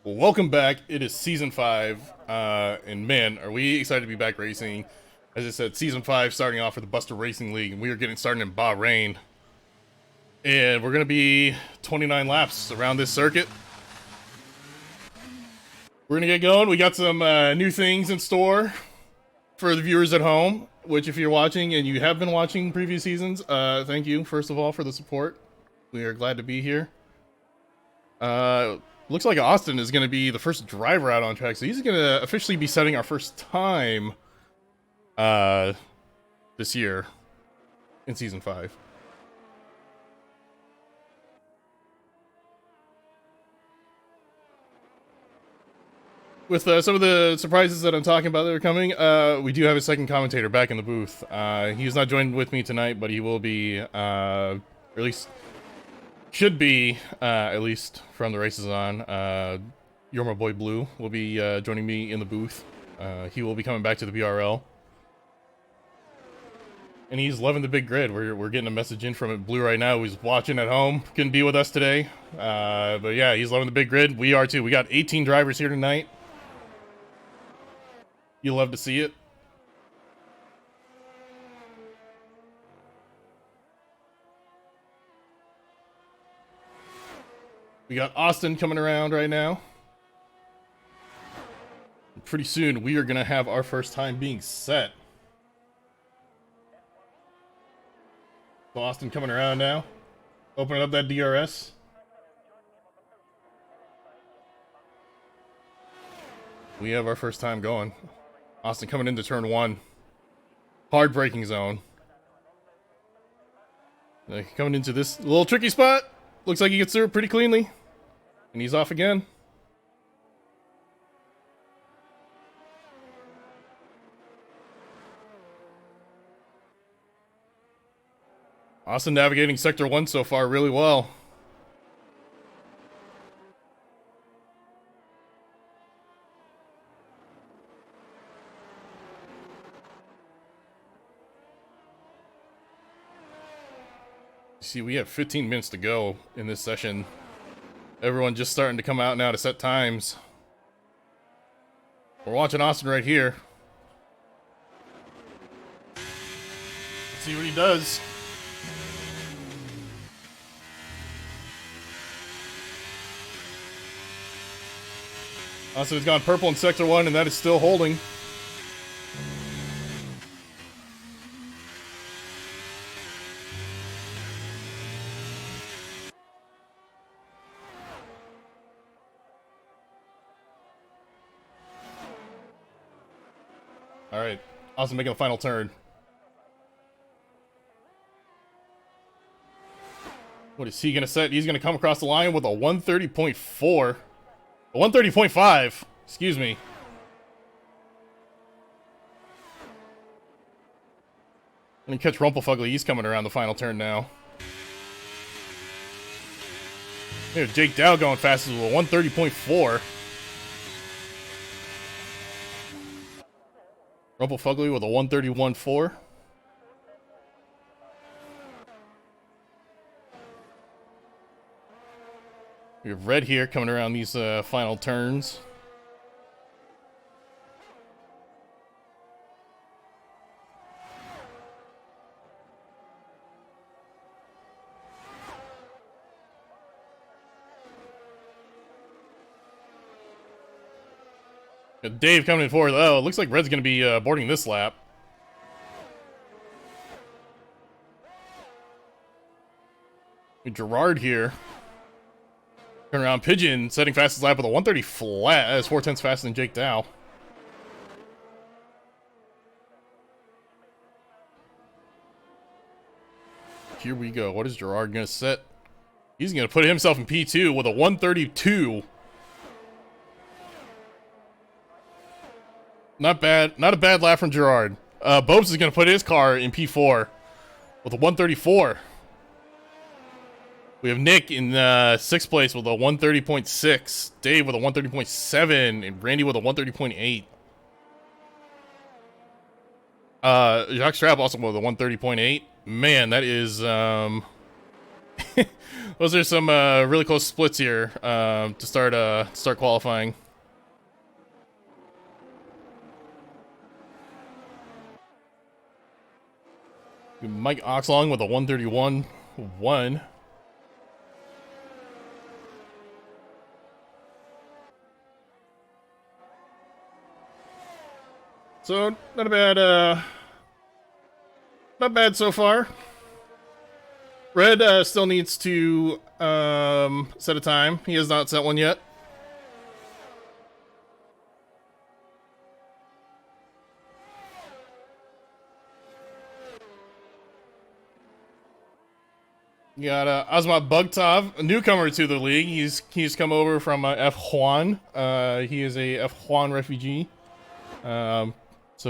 Well, welcome back. It is season 5, and man, are we excited to be back racing. As I said, season 5 starting off with the Buster Racing League, and we are getting started in Bahrain. And we're going to be 29 laps around this circuit. We're going to get going. We got some new things in store for the viewers at home, which if you're watching and you have been watching previous seasons, thank you, first of all, for the support. We are glad to be here. Looks like Austin is going to be the first driver out on track, so he's going to officially be setting our first time this year in Season 5. With some of the surprises that I'm talking about that are coming, we do have a second commentator back in the booth. He's not joined with me tonight, but he will be, or at least should be, at least from the races on. You're My Boy Blue will be joining me in the booth. He will be coming back to the BRL. And he's loving the big grid. We're getting a message in from Blue right now. He's watching at home. Couldn't be with us today. But yeah, he's loving the big grid. We are too. We got 18 drivers here tonight. You'll love to see it. We got Austin coming around right now. Pretty soon, we are going to have our first time being set. So Austin coming around now. Opening up that DRS. We have our first time going. Austin coming into turn 1. Hard braking zone. Coming into this little tricky spot. Looks like he gets through it pretty cleanly. And he's off again. Austin navigating Sector 1 so far really well. See, we have 15 minutes to go in this session. Everyone just starting to come out now to set times. We're watching Austin right here. Let's see what he does. Austin has gone purple in Sector 1, and that is still holding. Alright, Austin making the final turn. What is he going to set? He's going to come across the line with a 130.4. A 130.5. Excuse me. Let me catch Rumpelfugly. He's coming around the final turn now. Here's Jake Dow going fast with a 130.4. Rumpelfugly with a 131.4. We have Red here coming around these final turns. Dave coming in forward. Oh, it looks like Red's going to be boarding this lap. Gerard here. Turn around. Pigeon setting fastest lap with a 130 flat. That's 4/10 faster than Jake Dow. Here we go. What is Gerard going to set? He's going to put himself in P2 with a 132. Not bad. Not a bad lap from Gerard. Bobes is going to put his car in P4 with a 134. We have Nick in 6th place with a 130.6. Dave with a 130.7. And Randy with a 130.8. Jacques Strapp also with a 130.8. Man, that is Those are some really close splits here to start qualifying. Mike Oxlong with a 131.1. So not bad so far. Red still needs to set a time. He has not set one yet. You got Asmat Bugtov, a newcomer to the league. He's come over from F1. He is a F1 refugee. So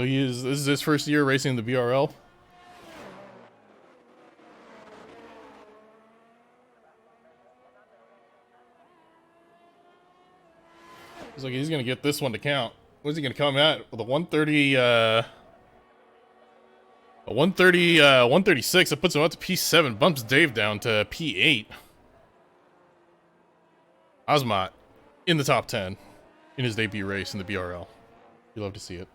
this is his first year racing the BRL. Looks like he's gonna get this one to count. What's he gonna come at with a 130? A 136. That puts him up to P7. Bumps Dave down to P8. Asmat in the top 10 in his debut race in the BRL. You love to see it.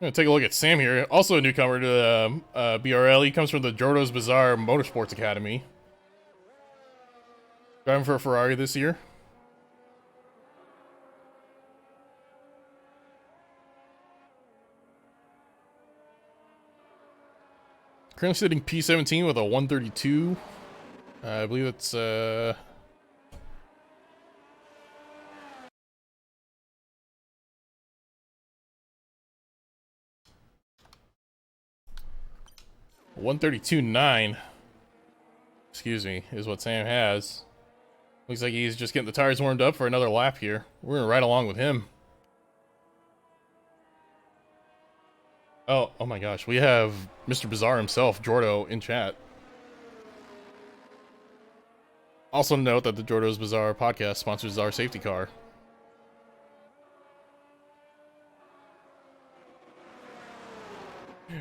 I'm gonna take a look at Sam here. Also a newcomer to the BRL. He comes from the Jordo's Bazaar Motorsports Academy. Driving for a Ferrari this year. Currently sitting P17 with a 132. I believe it's 132.9. Excuse me, is what Sam has. Looks like he's just getting the tires warmed up for another lap here. We're gonna ride along with him. Oh my gosh, we have Mr. Bizarre himself, Jordo, in chat. Also note that the Jordo's Bizarre podcast sponsors our safety car.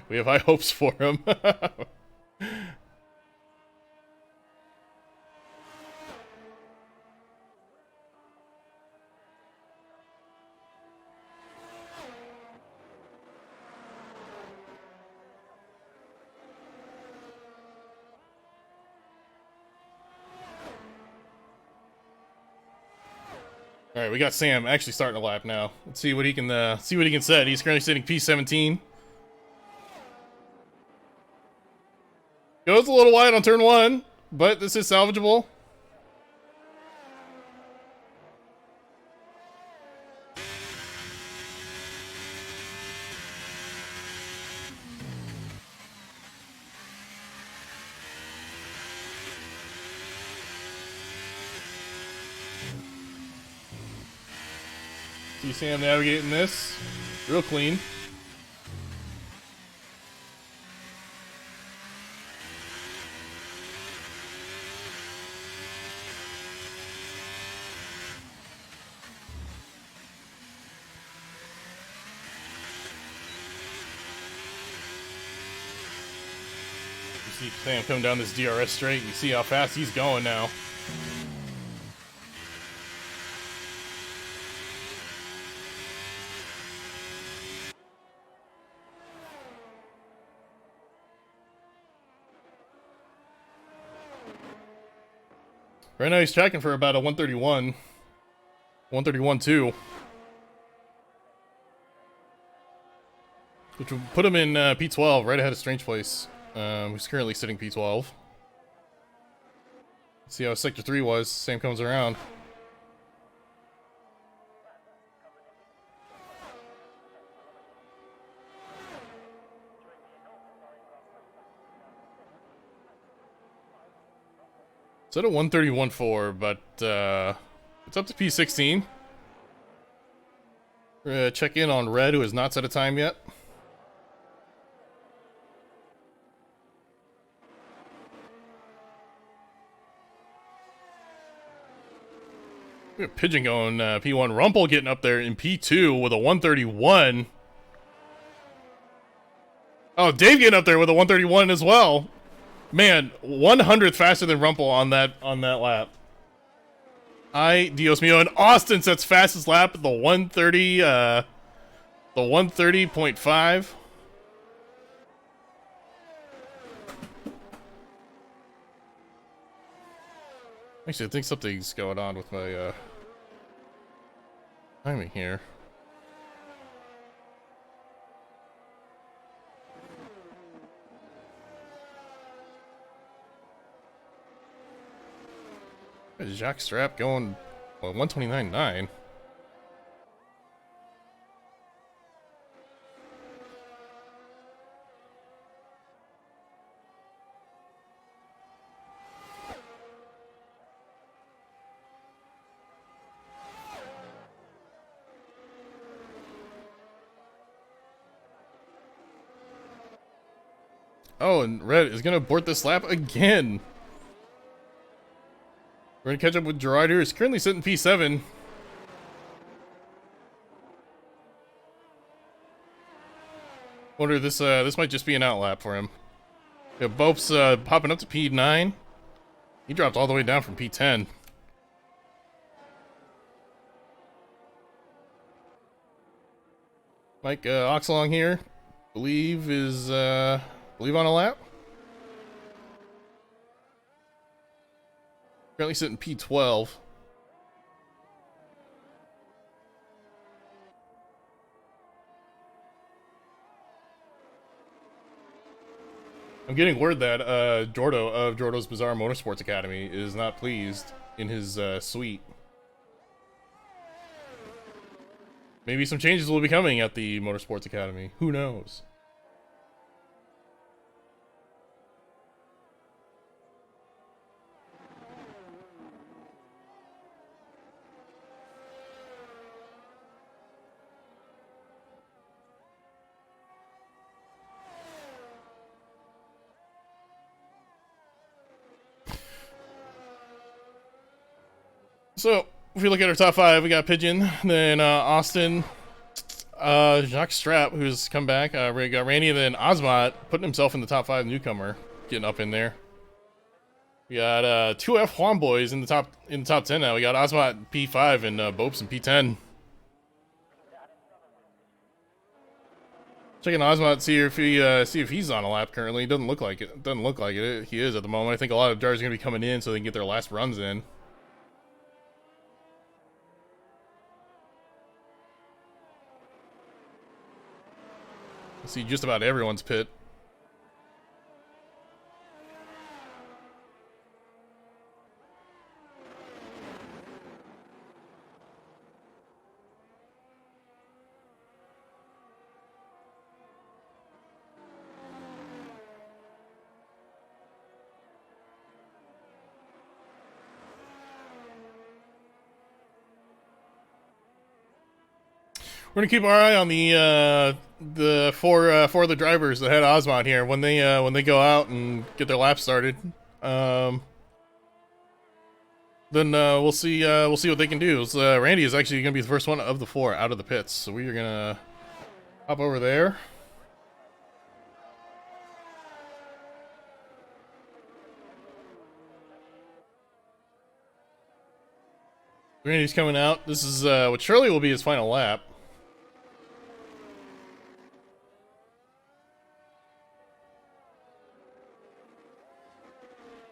We have high hopes for him. All right, we got Sam actually starting a lap now. Let's see what he can set. He's currently sitting P17. Goes a little wide on turn 1, but this is salvageable. See Sam navigating this. Real clean. You see Sam coming down this DRS straight. You see how fast he's going now. Right now he's tracking for about a 131. 131.2. Which would put him in P12, right ahead of Strange Place. Who's currently sitting P12. Let's see how Sector 3 was. Sam comes around. It's at a 131.4, but it's up to P16. We're gonna check in on Red, who has not set a time yet. We got Pigeon going P1. Rumpel getting up there in P2 with a 131. Oh, Dave getting up there with a 131 as well. Man, 100th faster than Rumpel on that lap. Dios mio, and Austin sets fastest lap at the 130, the 130.5. Actually, I think something's going on with my timing here. Jacques Strap going, well, 129.9. Oh, and Red is going to abort this lap again. We're going to catch up with Gerard here. He's currently sitting P7. Wonder this this might just be an out lap for him. Yeah, Bope's popping up to P9. He dropped all the way down from P10. Mike Oxalong here. Believe on a lap. Currently sitting P12. I'm getting word that Jordo of Jordo's Bizarre Motorsports Academy is not pleased in his suite. Maybe some changes will be coming at the Motorsports Academy. Who knows? So, if we look at our top 5, we got Pigeon, then Austin, Jacques Strap, who's come back, we got Randy, and then Ozmot, putting himself in the top 5 newcomer, getting up in there. We got 2 F1 boys in the top 10 now. We got Ozmot P5 and Bopes in P10. Checking Ozmot, see if he's on a lap currently. Doesn't look like it. Doesn't look like it. He is at the moment. I think a lot of drivers are gonna be coming in so they can get their last runs in. See just about everyone's pit. We're gonna keep our eye on the four of the drivers that had Ozmot here when they go out and get their laps started. Then we'll see what they can do. So, Randy is actually gonna be the first one of the 4 out of the pits, so we are gonna hop over there. Randy's coming out. This is what surely will be his final lap.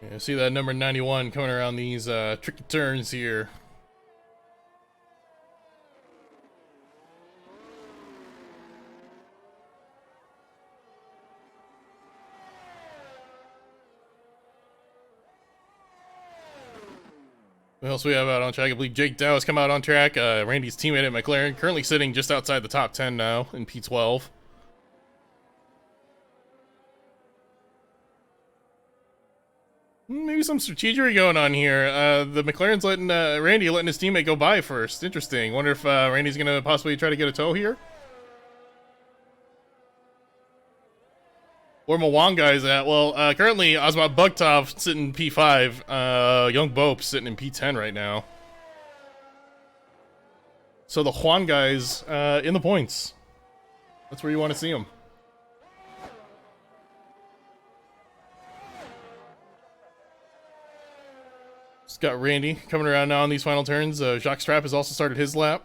Yeah, see that number 91 coming around these tricky turns here. What else we have out on track? I believe Jake Dow has come out on track. Randy's teammate at McLaren, currently sitting just outside the top 10 now in P12. Maybe some strategery going on here. The McLaren's letting Randy letting his teammate go by first. Interesting. Wonder if Randy's gonna possibly try to get a tow here. Where Mwanga is at? Well, currently Ozma Bugtov sitting P5. Young Bope sitting in P10 right now. So the Juan guys in the points. That's where you want to see them. Just got Randy coming around now on these final turns. Jacques Strapp has also started his lap.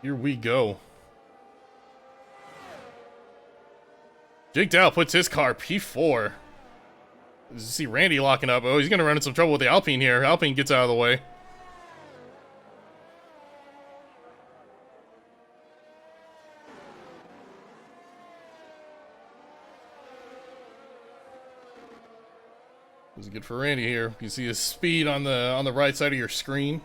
Here we go. Jake Dow puts his car P4. You see Randy locking up. Oh, he's going to run into some trouble with the Alpine here. Alpine gets out of the way. This is good for Randy here. You can see his speed on the right side of your screen.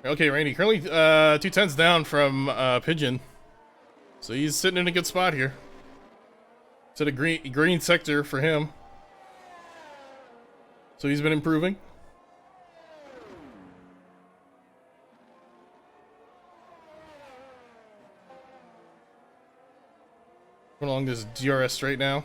Okay, Randy, currently 2/10 down from Pigeon. So he's sitting in a good spot here. It's at a green sector for him. So he's been improving. Going along this DRS straight now.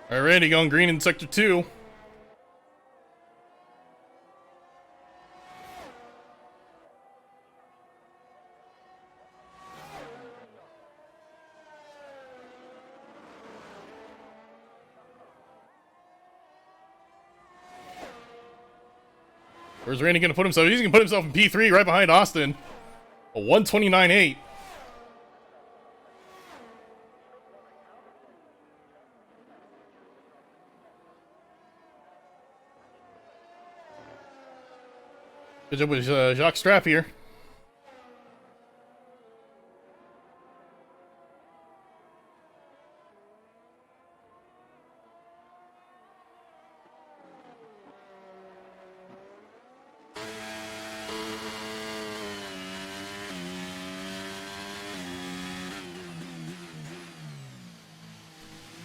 All right, Randy going green in sector 2. Where's Randy gonna put himself? He's gonna put himself in P3 right behind Austin. A 129.8. Good job with Jacques Strapp here.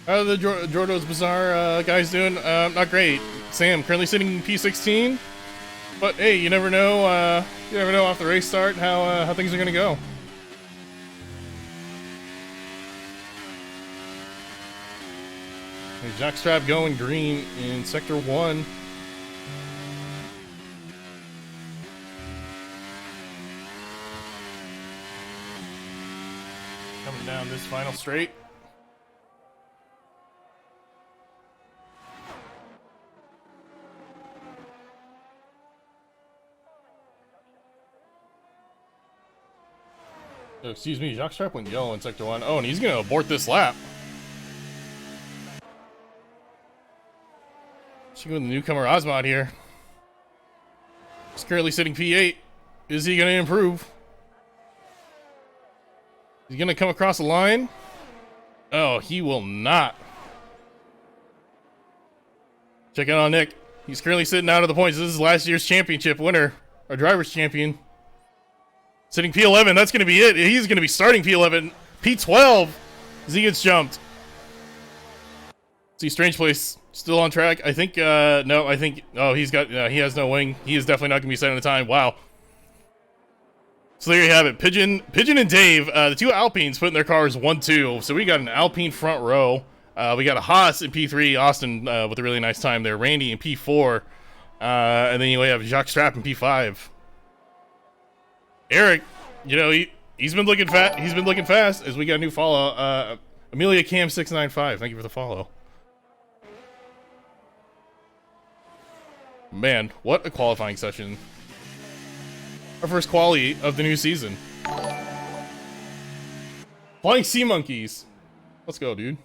How are the Jordo's Bazaar guys doing? Not great. Sam currently sitting P16. But hey, you never know. You never know off the race start how things are gonna go. Hey, Jacques Strapp going green in sector 1. Coming down this final straight. Oh, excuse me, Jacques Strapp went yellow in sector 1. Oh, and he's gonna abort this lap. She's with the newcomer Osmond here. He's currently sitting P8. Is he gonna improve? He's gonna come across the line. Oh, he will not. Check out on Nick. He's currently sitting out of the points. This is last year's championship winner, our driver's champion. Sitting P11, that's going to be it. He's going to be starting P11. P12 as he gets jumped. See, Strange Place still on track. I think, no, I think, oh, he has no wing. He is definitely not going to be setting the time. Wow. So there you have it. Pigeon and Dave, the two Alpines putting their cars 1-2. So we got an Alpine front row. We got a Haas in P3, Austin with a really nice time there. Randy in P4. And then you have Jacques Strapp in P5. Eric, you know, he's been looking fat. He's been looking fast as we got a new follow. Amelia Cam 695. Thank you for the follow. Man, what a qualifying session. Our first quali of the new season. Flying Sea Monkeys. Let's go, dude.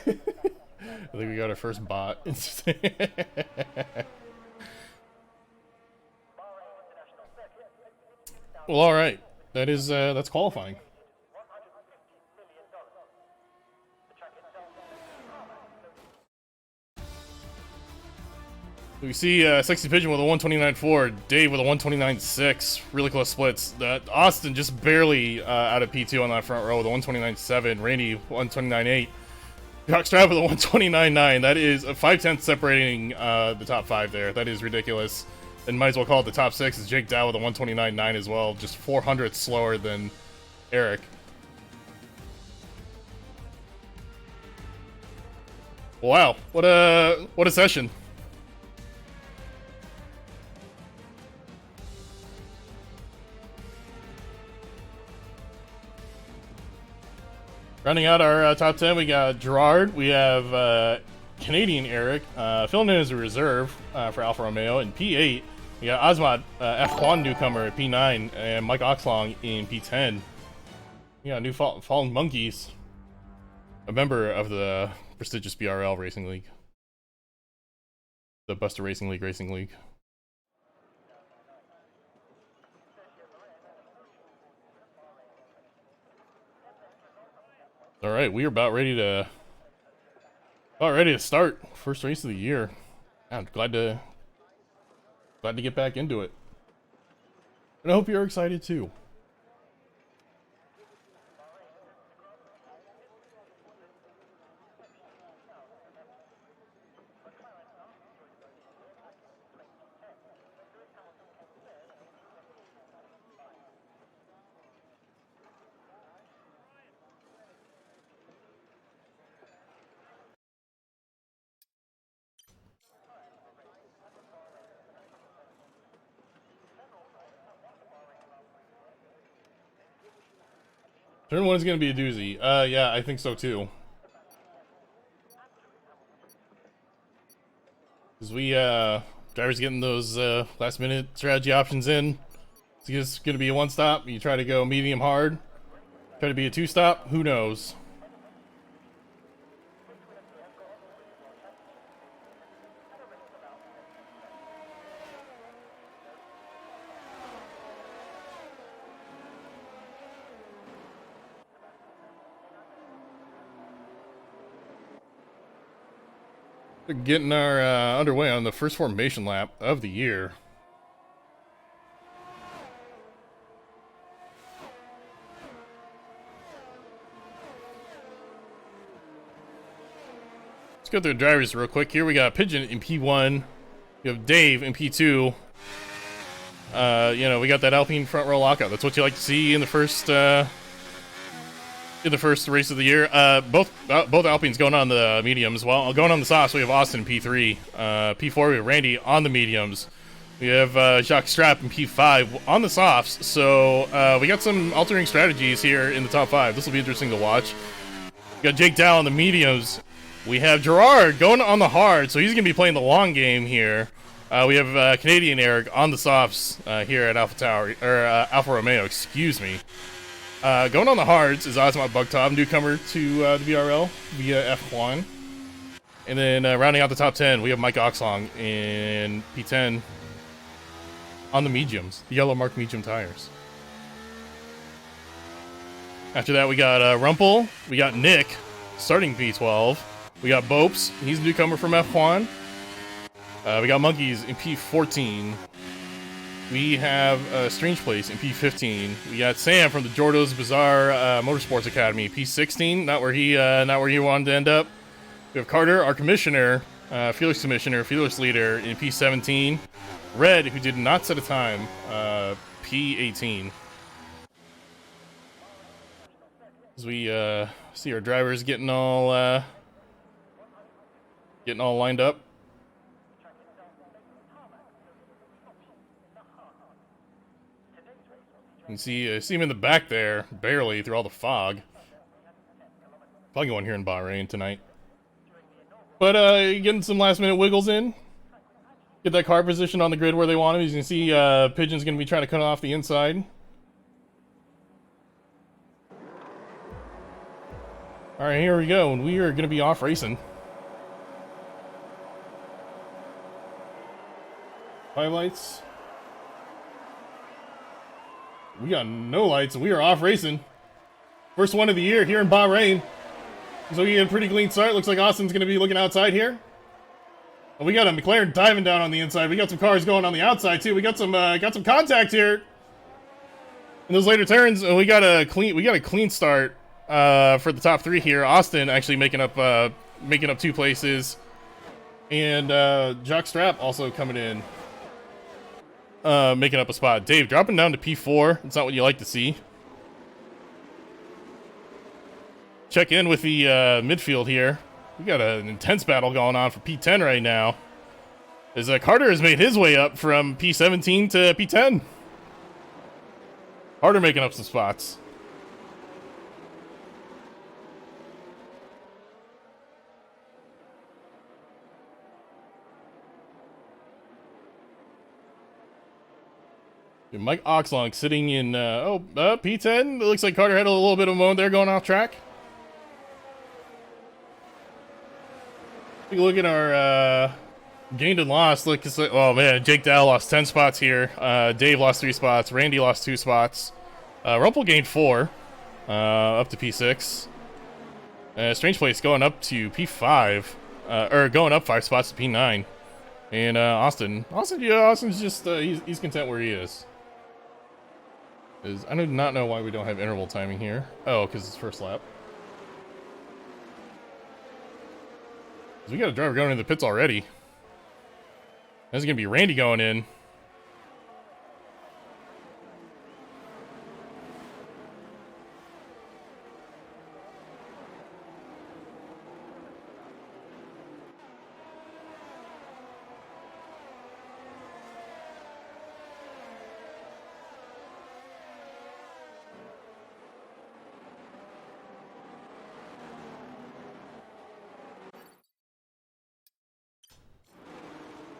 I think we got our first bot. Well, all right. That's qualifying. We see Sexy Pigeon with a 129.4, Dave with a 129.6, really close splits. Austin just barely out of P2 on that front row with a 129.7, Randy 129.8, Jockstrap with a 129.9. That is a 5/10 separating the top 5 there. That is ridiculous. And might as well call it the top 6 is Jake Dow with a 129.9 as well, just 400 slower than Eric. Wow, what a session. Rounding out our top 10, we got Gerard. We have Canadian Eric filling in as a reserve for Alfa Romeo. In P8, we got Azmat, F1 newcomer at P9, and Mike Oxlong in P10. We got new Fallen Monkeys, a member of the prestigious BRL Racing League, the Buster Racing League. All right, we are about ready to start first race of the year. I'm glad to get back into it, and I hope you're excited too. Turn 1 is going to be a doozy. Yeah, I think so too. Because we, drivers getting those last minute strategy options in. It's just going to be a 1-stop. You try to go medium hard. Try to be a 2-stop. Who knows? We're getting our underway on the first formation lap of the year. Let's go through the drivers real quick here. We got Pigeon in P1. We have Dave in P2. You know, we got that Alpine front row lockout. That's what you like to see in the first race of the year. Both Alpines going on the mediums. Well, going on the softs, we have Austin in P3. P4, we have Randy on the mediums. We have Jacques Strap in P5 on the softs. So we got some altering strategies here in the top 5. This will be interesting to watch. We got Jake Dow on the mediums. We have Gerard going on the hard, so he's going to be playing the long game here. We have Canadian Eric on the softs here at Alfa Romeo, excuse me. Going on the hards is Azmat Bugtov, newcomer to the BRL via F1. And then rounding out the top 10, we have Mike Oxlong in P10 on the mediums, the yellow mark medium tires. After that, we got Rumpel, we got Nick starting P12. We got Bopes, he's a newcomer from F1. We got Monkeys in P14. We have Strange Place in P15. We got Sam from the Jordo's Bizarre Motorsports Academy, P16. Not where he wanted to end up. We have Carter, our commissioner, fearless leader in P17. Red, who did not set a time, P18. As we see our drivers getting all lined up. You can see him in the back there, barely, through all the fog. Probably going here in Bahrain tonight. But getting some last-minute wiggles in. Get that car position on the grid where they want him. As you can see, Pigeon's going to be trying to cut off the inside. Alright, here we go, and we are going to be off racing. Highlights. We got no lights, and we are off racing. First one of the year here in Bahrain. So we get a pretty clean start. Looks like Austin's going to be looking outside here. We got a McLaren diving down on the inside. We got some cars going on the outside too. We got some contact here in those later turns. And we got a clean start for the top three here. Austin actually making up 2 places, and Jock Strap also coming in, making up a spot. Dave dropping down to P4. It's not what you like to see. Check in with the midfield here. We got an intense battle going on for P10 right now, as Carter has made his way up from P17 to P10. Carter making up some spots. Mike Oxlong sitting in P10. It looks like Carter had a little bit of a moment there going off track. Take a look at our gained and lost. Look, oh man, Jake Dow lost 10 spots here. Dave lost 3 spots. Randy lost 2 spots. Rumpel gained 4, up to P6. Strange Place going up to P5, or going up 5 spots to P9. And Austin's just he's content where he is. I do not know why we don't have interval timing here. Oh, because it's first lap. We got a driver going into the pits already. That's going to be Randy going in.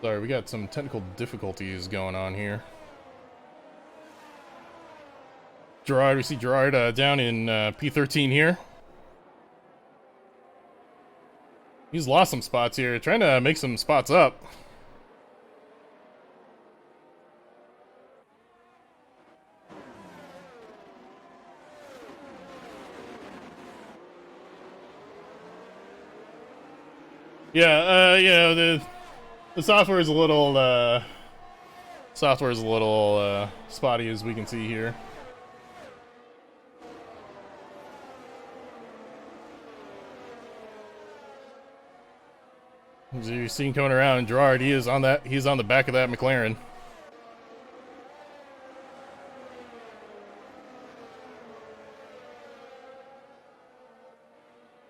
Sorry, we got some technical difficulties going on here. Gerard, we see Gerard down in P13 here. He's lost some spots here, trying to make some spots up. Yeah, the software is a little spotty, as we can see here. As you're seeing coming around, Gerard, he's on the back of that McLaren.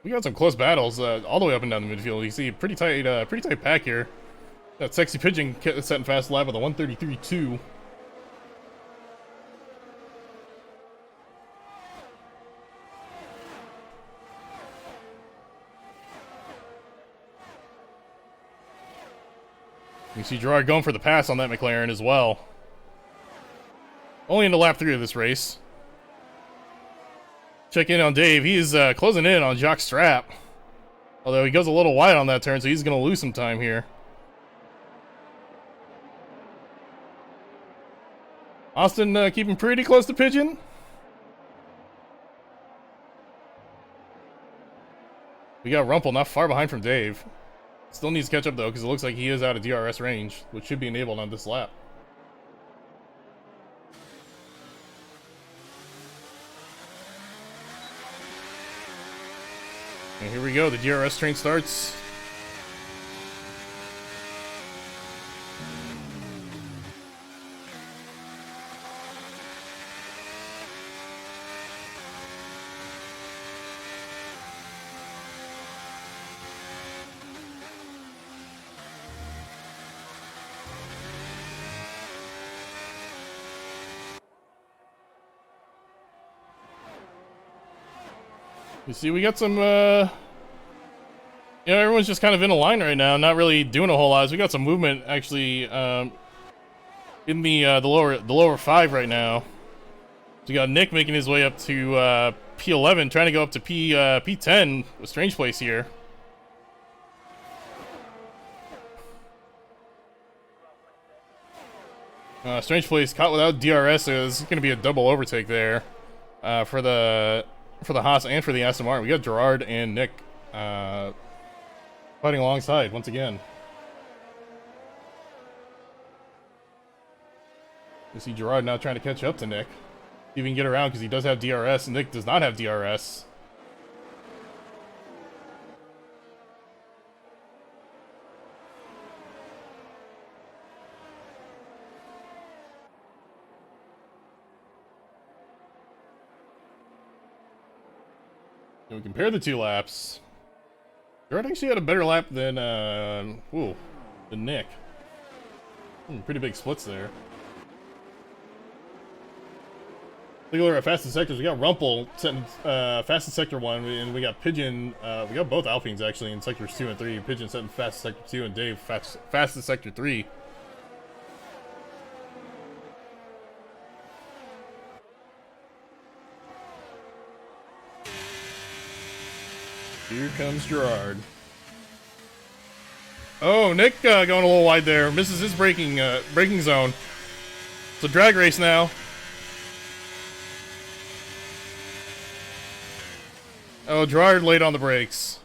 We got some close battles all the way up and down the midfield. You see pretty tight pack here. That Sexy Pigeon setting fast lap with a 133.2. You see Gerard going for the pass on that McLaren as well. Only into lap 3 of this race. Check in on Dave. He's closing in on Jock Strap. Although he goes a little wide on that turn, so he's going to lose some time here. Austin keeping pretty close to Pigeon. We got Rumpel not far behind from Dave. Still needs to catch up though, because it looks like he is out of DRS range, which should be enabled on this lap. And here we go, the DRS train starts. You see, we got some, everyone's just kind of in a line right now, not really doing a whole lot. So we got some movement, actually, in the lower 5 right now. So we got Nick making his way up to, P11, trying to go up to P10, a Strange Place here. Strange Place caught without DRS is going to be a double overtake there, for the Haas and for the Aston Martin. We got Gerard and Nick fighting alongside once again. You see Gerard now trying to catch up to Nick. See if he can get around because he does have DRS, and Nick does not have DRS. And we compare the two laps. Gerard actually had a better lap than Nick. Pretty big splits there. Take a look at our fastest sectors. We got Rumpel setting fastest sector 1, and we got Pigeon. We got both Alpines actually in sectors 2 and 3. Pigeon setting fastest sector 2, and Dave fastest sector 3. Here comes Gerard. Oh, Nick going a little wide there. Misses his braking zone. It's a drag race now. Oh, Gerard late on the brakes.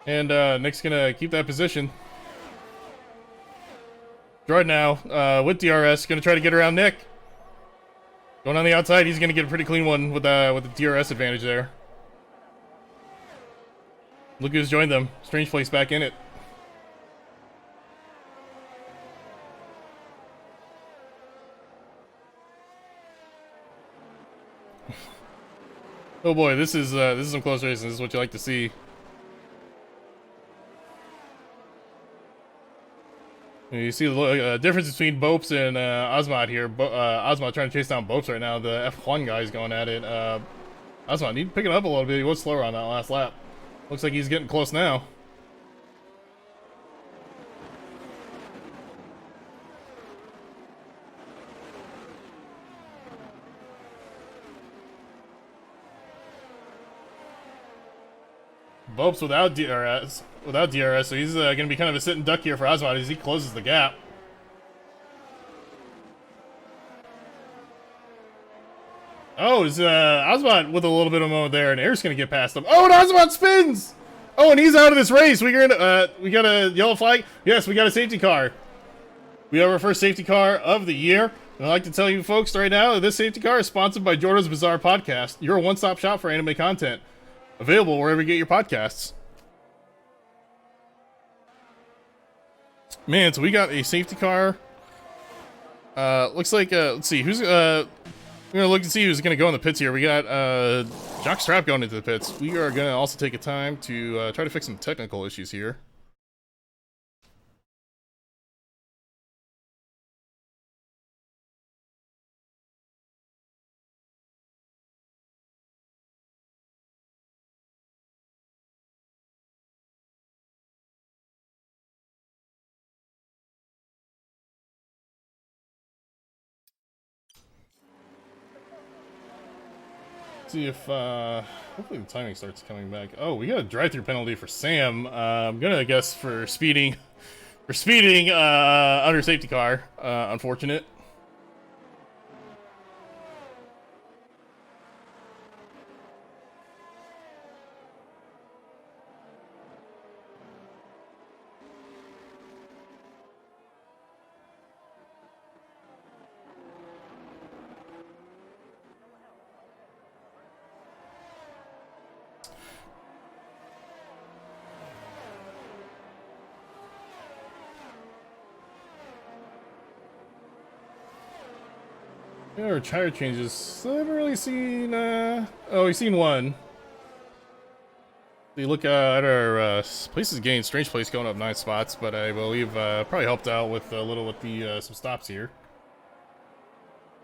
And Nick's gonna keep that position. Gerard now with DRS, gonna try to get around Nick. Going on the outside, he's gonna get a pretty clean one with the DRS advantage there. Look who's joined them. Strange Place back in it. Oh boy, this is some close racing. This is what you like to see. You see the difference between Bopes and Osmond here. Osmond trying to chase down Bopes right now. The F1 guy's going at it. Osmond need to pick it up a little bit. He was slower on that last lap. Looks like he's getting close now. Bopes without DRS, so he's going to be kind of a sitting duck here for Osmond as he closes the gap. Oh, is Osmond with a little bit of a moment there, and Air's going to get past him. Oh, and Osmond spins! Oh, and he's out of this race. We got a yellow flag. Yes, we got a safety car. We have our first safety car of the year. And I'd like to tell you folks right now that this safety car is sponsored by Jordo's Bizarre Podcast, your one-stop shop for anime content. Available wherever you get your podcasts. Man, so we got a safety car. Looks like, let's see, who's, we're gonna look to see who's gonna go in the pits here. We got, Jock Strap going into the pits. We are gonna also take a time to, try to fix some technical issues here. See if hopefully the timing starts coming back. Oh, we got a drive-through penalty for Sam. I'm gonna guess for speeding under safety car. Unfortunate. Yeah, or tire changes. I haven't really seen, oh, we've seen one. You look at our places gained. Strange Place going up 9 spots, but I believe probably helped out with a little with the some stops here.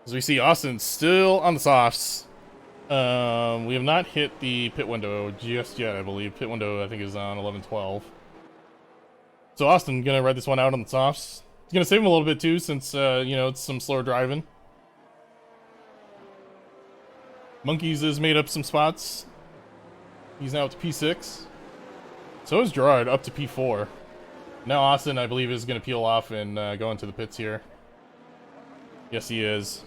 As we see Austin still on the softs. We have not hit the pit window just yet, I believe. Pit window, I think, is on 11-12. So Austin gonna ride this one out on the softs. He's gonna save him a little bit too, since you know, it's some slower driving. Monkeys has made up some spots. He's now up to P6. So is Gerard up to P4. Now Austin, I believe, is going to peel off and go into the pits here. Yes, he is.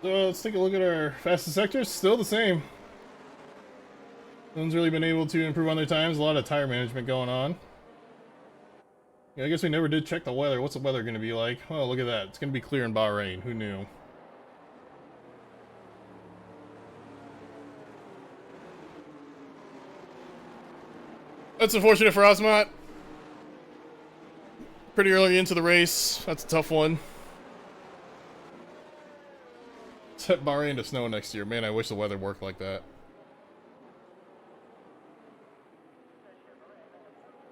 So let's take a look at our fastest sectors. Still the same. No one's really been able to improve on their times. A lot of tire management going on. Yeah, I guess we never did check the weather. What's the weather going to be like? Oh, look at that. It's going to be clear in Bahrain. Who knew? That's unfortunate for Osmot. Pretty early into the race. That's a tough one. Set Bahrain to snow next year. Man, I wish the weather worked like that.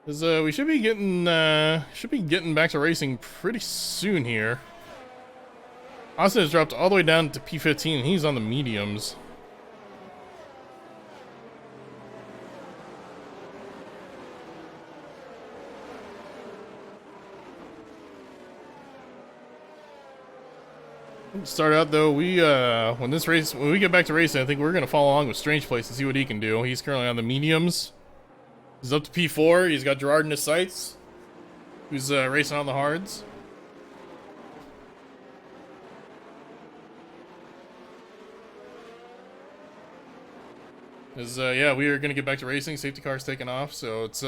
Cause we should be getting back to racing pretty soon here. Austin has dropped all the way down to P15 and he's on the mediums. Start out though, we when we get back to racing, I think we're gonna follow along with Strange Place and see what he can do. He's currently on the mediums. He's up to P4. He's got Gerard in his sights, who's racing on the hards. Yeah, we are gonna get back to racing. Safety car's taking off, so it's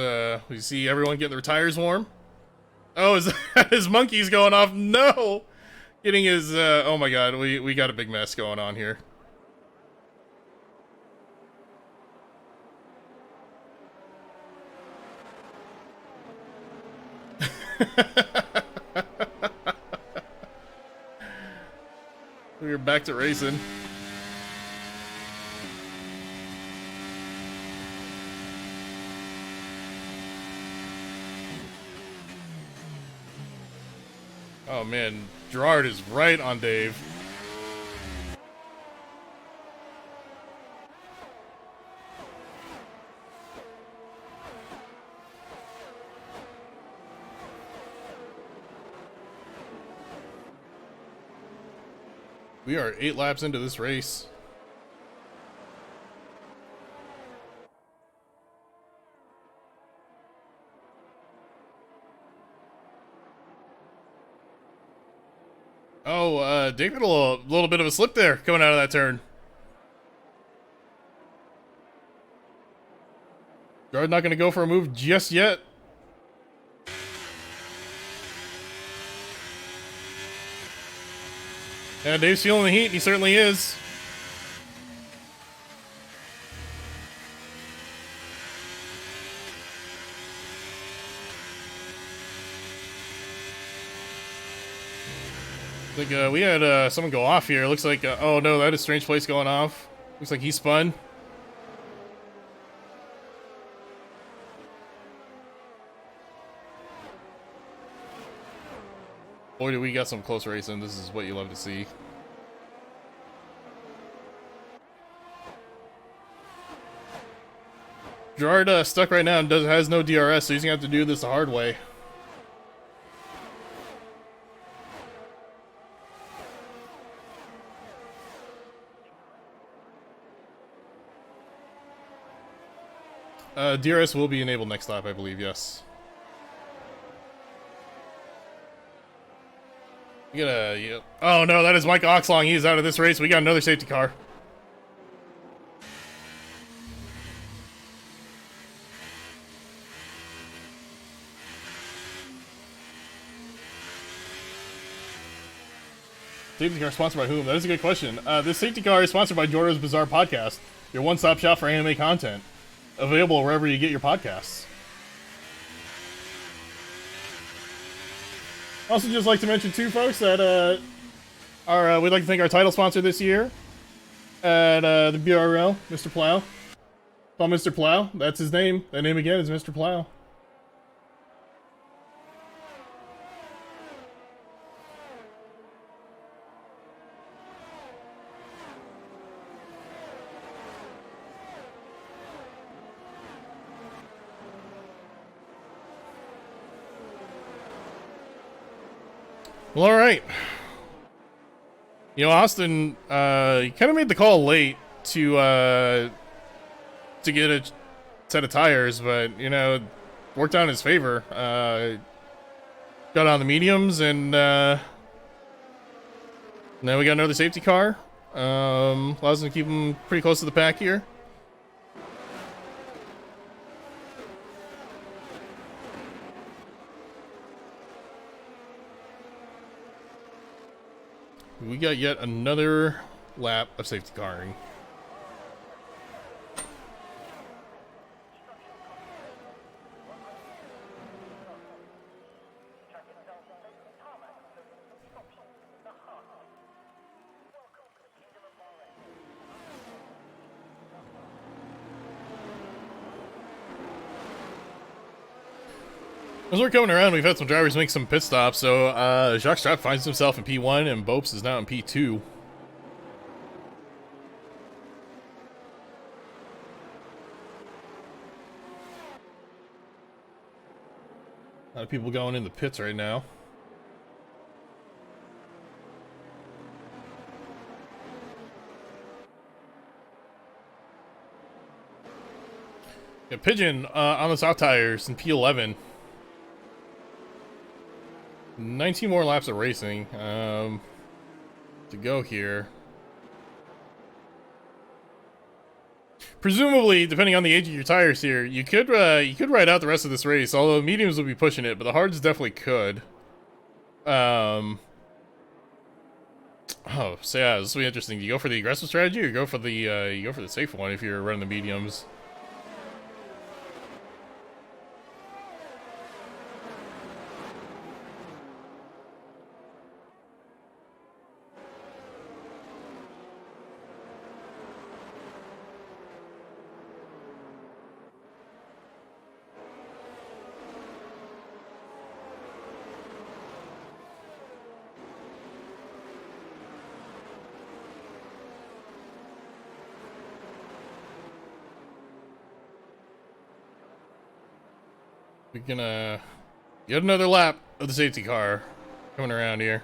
we see everyone getting their tires warm. Oh, is that his monkey's going off? No, getting his. Oh my God, we got a big mess going on here. We're back to racing. Oh man, Gerard is right on Dave. We are 8 laps into this race. Oh, David, a little bit of a slip there coming out of that turn. Gerard not going to go for a move just yet. Yeah, Dave's feeling the heat, and he certainly is. Like, we had someone go off here. Looks like, oh no, that is Strange Place going off. Looks like he spun. Boy, do we got some close racing. This is what you love to see. Gerard stuck right now and has no DRS, so he's gonna have to do this the hard way. DRS will be enabled next lap, I believe, yes. You gotta, yeah. Oh no, that is Mike Oxlong. He's out of this race. We got another safety car. Safety car sponsored by whom? That is a good question. This safety car is sponsored by Jordo's Bizarre Podcast, your one-stop shop for anime content. Available wherever you get your podcasts. Also, just like to mention too, folks, that we'd like to thank our title sponsor this year at the BRL, Mr. Plow. Call Mr. Plow. That's his name. That name again is Mr. Plow. Well, all right. You know, Austin, he kind of made the call late to get a set of tires, but you know, worked out in his favor. Got on the mediums, and now we got another safety car. Allows them to keep them pretty close to the pack here. We got yet another lap of safety carring. As we're coming around, we've had some drivers make some pit stops. So Jacques Strapp finds himself in P1, and Bopes is now in P2. A lot of people going in the pits right now. Yeah, Pigeon on the soft tires in P11. 19 more laps of racing to go here. Presumably, depending on the age of your tires here, you could ride out the rest of this race. Although mediums will be pushing it, but the hards definitely could. Oh, so yeah, this will be interesting. Do you go for the aggressive strategy, or go for the safe one if you're running the mediums? We're gonna get another lap of the safety car coming around here.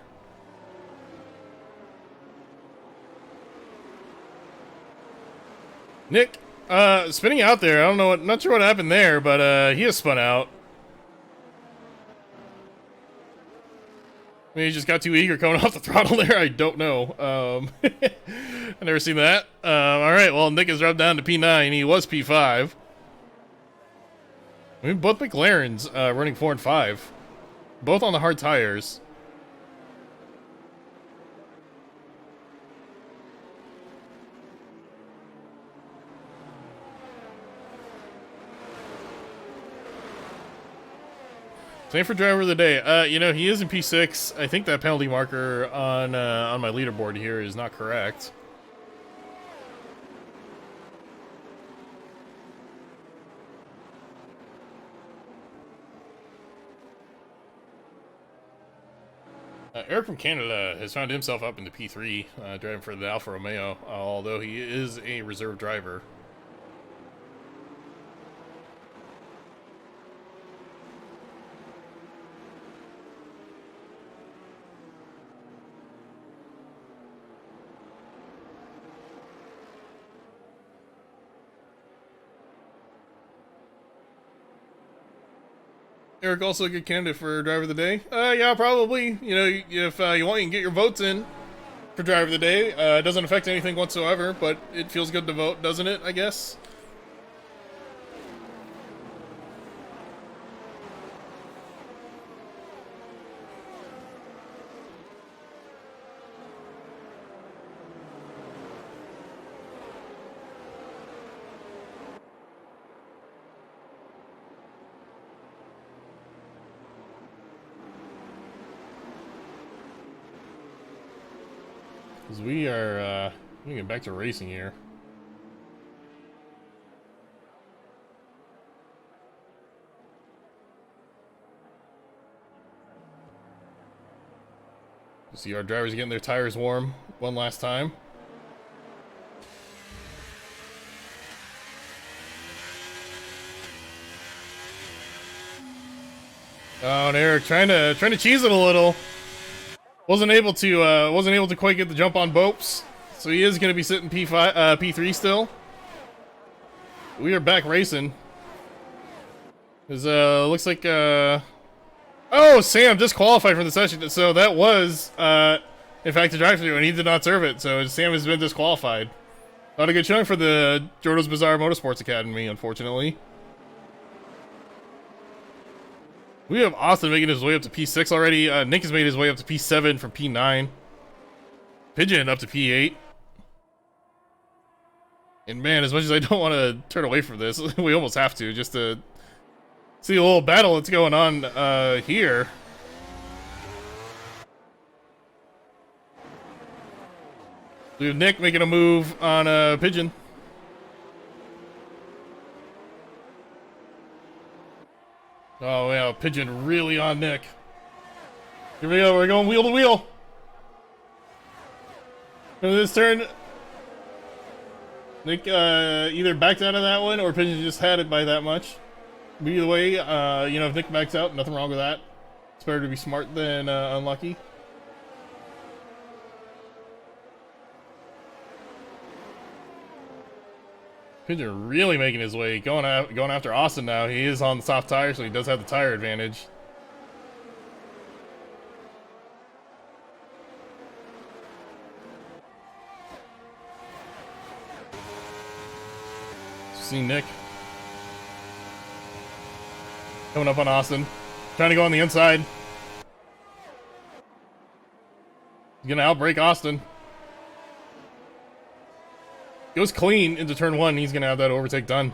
Nick, spinning out there. I don't know not sure what happened there, but he has spun out. Maybe he just got too eager coming off the throttle there. I don't know. I've never seen that. All right, well, Nick has dropped down to P9. He was P5. I mean, both McLarens running 4 and 5. Both on the hard tires. Same for driver of the day. You know, he is in P6. I think that penalty marker on my leaderboard here is not correct. Eric from Canada has found himself up into P3, driving for the Alfa Romeo, although he is a reserve driver. Eric, also a good candidate for driver of the day. Yeah, probably. You know, if you want, you can get your votes in for driver of the day. It doesn't affect anything whatsoever, but it feels good to vote, doesn't it, I guess? Because we are getting back to racing here. See our drivers getting their tires warm one last time. Oh, and Eric trying to cheese it a little. Wasn't able to quite get the jump on Bopes, so he is going to be sitting P3 still. We are back racing. Looks like oh, Sam disqualified from the session, so that was in fact, the drive-thru, and he did not serve it, so Sam has been disqualified. Not a good showing for the Jordo's Bizarre Motorsports Academy, unfortunately. We have Austin making his way up to P6 already. Nick has made his way up to P7 from P9. Pigeon up to P8. And man, as much as I don't want to turn away from this, we almost have to, just to see a little battle that's going on here. We have Nick making a move on Pigeon. Oh, yeah, Pigeon really on Nick. Here we go, we're going wheel to wheel. In this turn, Nick either backed out of that one or Pigeon just had it by that much. But either way, you know, if Nick backs out, nothing wrong with that. It's better to be smart than unlucky. Pigeon really making his way, going after Austin now. He is on the soft tire, so he does have the tire advantage. See Nick coming up on Austin, trying to go on the inside. He's gonna outbrake Austin. Goes clean into turn one. He's gonna have that overtake done.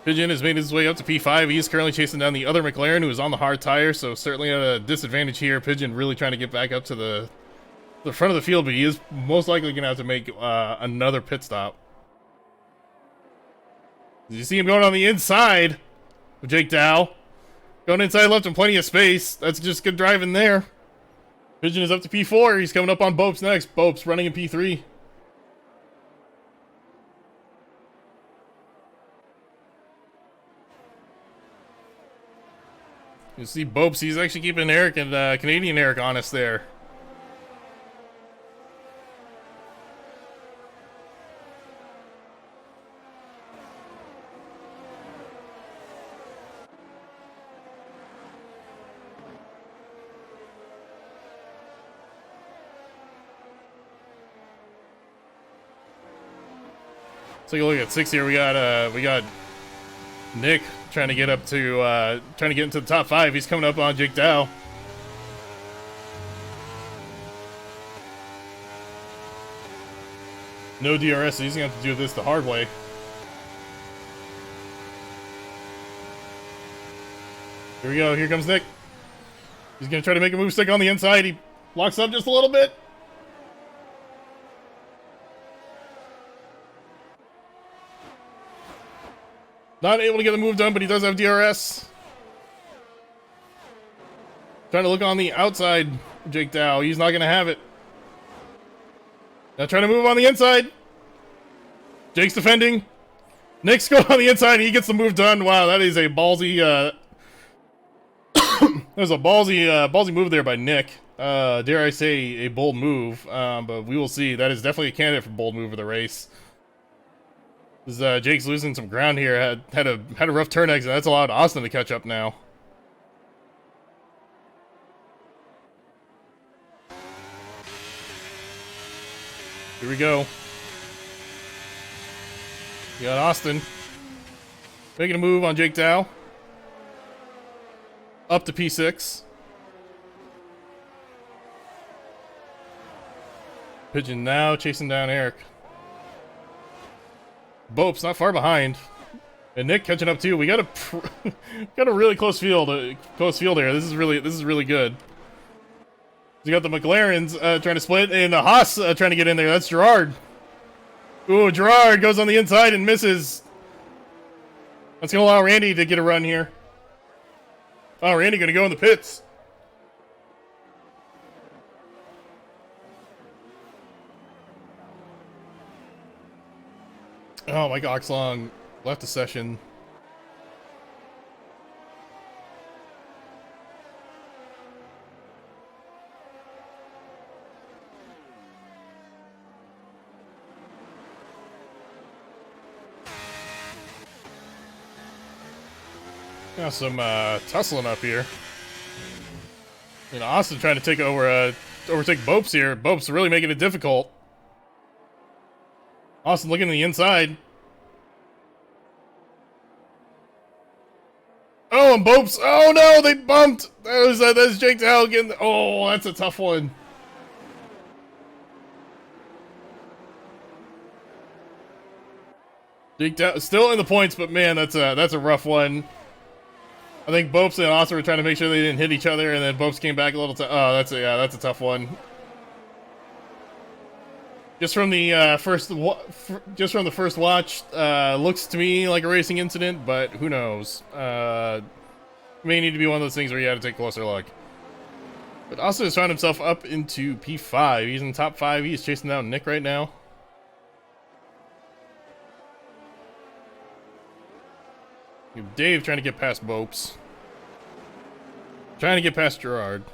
Pigeon has made his way up to P5. He's currently chasing down the other McLaren, who is on the hard tire, so certainly at a disadvantage here. Pigeon really trying to get back up to the front of the field, but he is most likely gonna have to make another pit stop. Did you see him going on the inside of Jake Dow? Going inside, left him plenty of space. That's just good driving there. Pigeon is up to P4. He's coming up on Bopes next. Bopes running in P3. You see Bopes, he's actually keeping Eric and Canadian Eric honest there. Take a look at 6 here. We got Nick trying to get up to trying to get into the top 5. He's coming up on Jake Dow. No DRS, so he's gonna have to do this the hard way. Here we go. Here comes Nick. He's gonna try to make a move stick on the inside. He locks up just a little bit. Not able to get the move done, but he does have DRS. Trying to look on the outside, Jake Dow. He's not going to have it. Now trying to move on the inside. Jake's defending. Nick's going on the inside, and he gets the move done. Wow, that is a ballsy... There's a ballsy move there by Nick. Dare I say, a bold move. But we will see. That is definitely a candidate for bold move of the race. Jake's losing some ground here. Had a rough turn exit. That's allowed Austin to catch up now. Here we go. We got Austin making a move on Jake Dow. Up to P6. Pigeon now chasing down Eric. Bopes not far behind, and Nick catching up too. We got a really close field here. This is really good. We got the McLarens trying to split, and the Haas trying to get in there. That's Gerard. Ooh, Gerard goes on the inside and misses. That's gonna allow Randy to get a run here. Oh, Randy gonna go in the pits. Oh, Mike Oxlong left the session. Got some tussling up here. And Austin trying to take overtake Bopes here. Bopes really making it difficult. Austin looking to the inside. Oh, and Bopes. Oh no, they bumped. That was Jake Halligan. Oh, that's a tough one. Jake still in the points, but man, that's a rough one. I think Bopes and Austin were trying to make sure they didn't hit each other, and then Bopes came back a little. Oh, that's a tough one. Just from the first watch, looks to me like a racing incident, but who knows? May need to be one of those things where you have to take a closer look. But Austin has found himself up into P5. He's in top 5. He's chasing down Nick right now. Dave trying to get past Bopes. Trying to get past Gerard.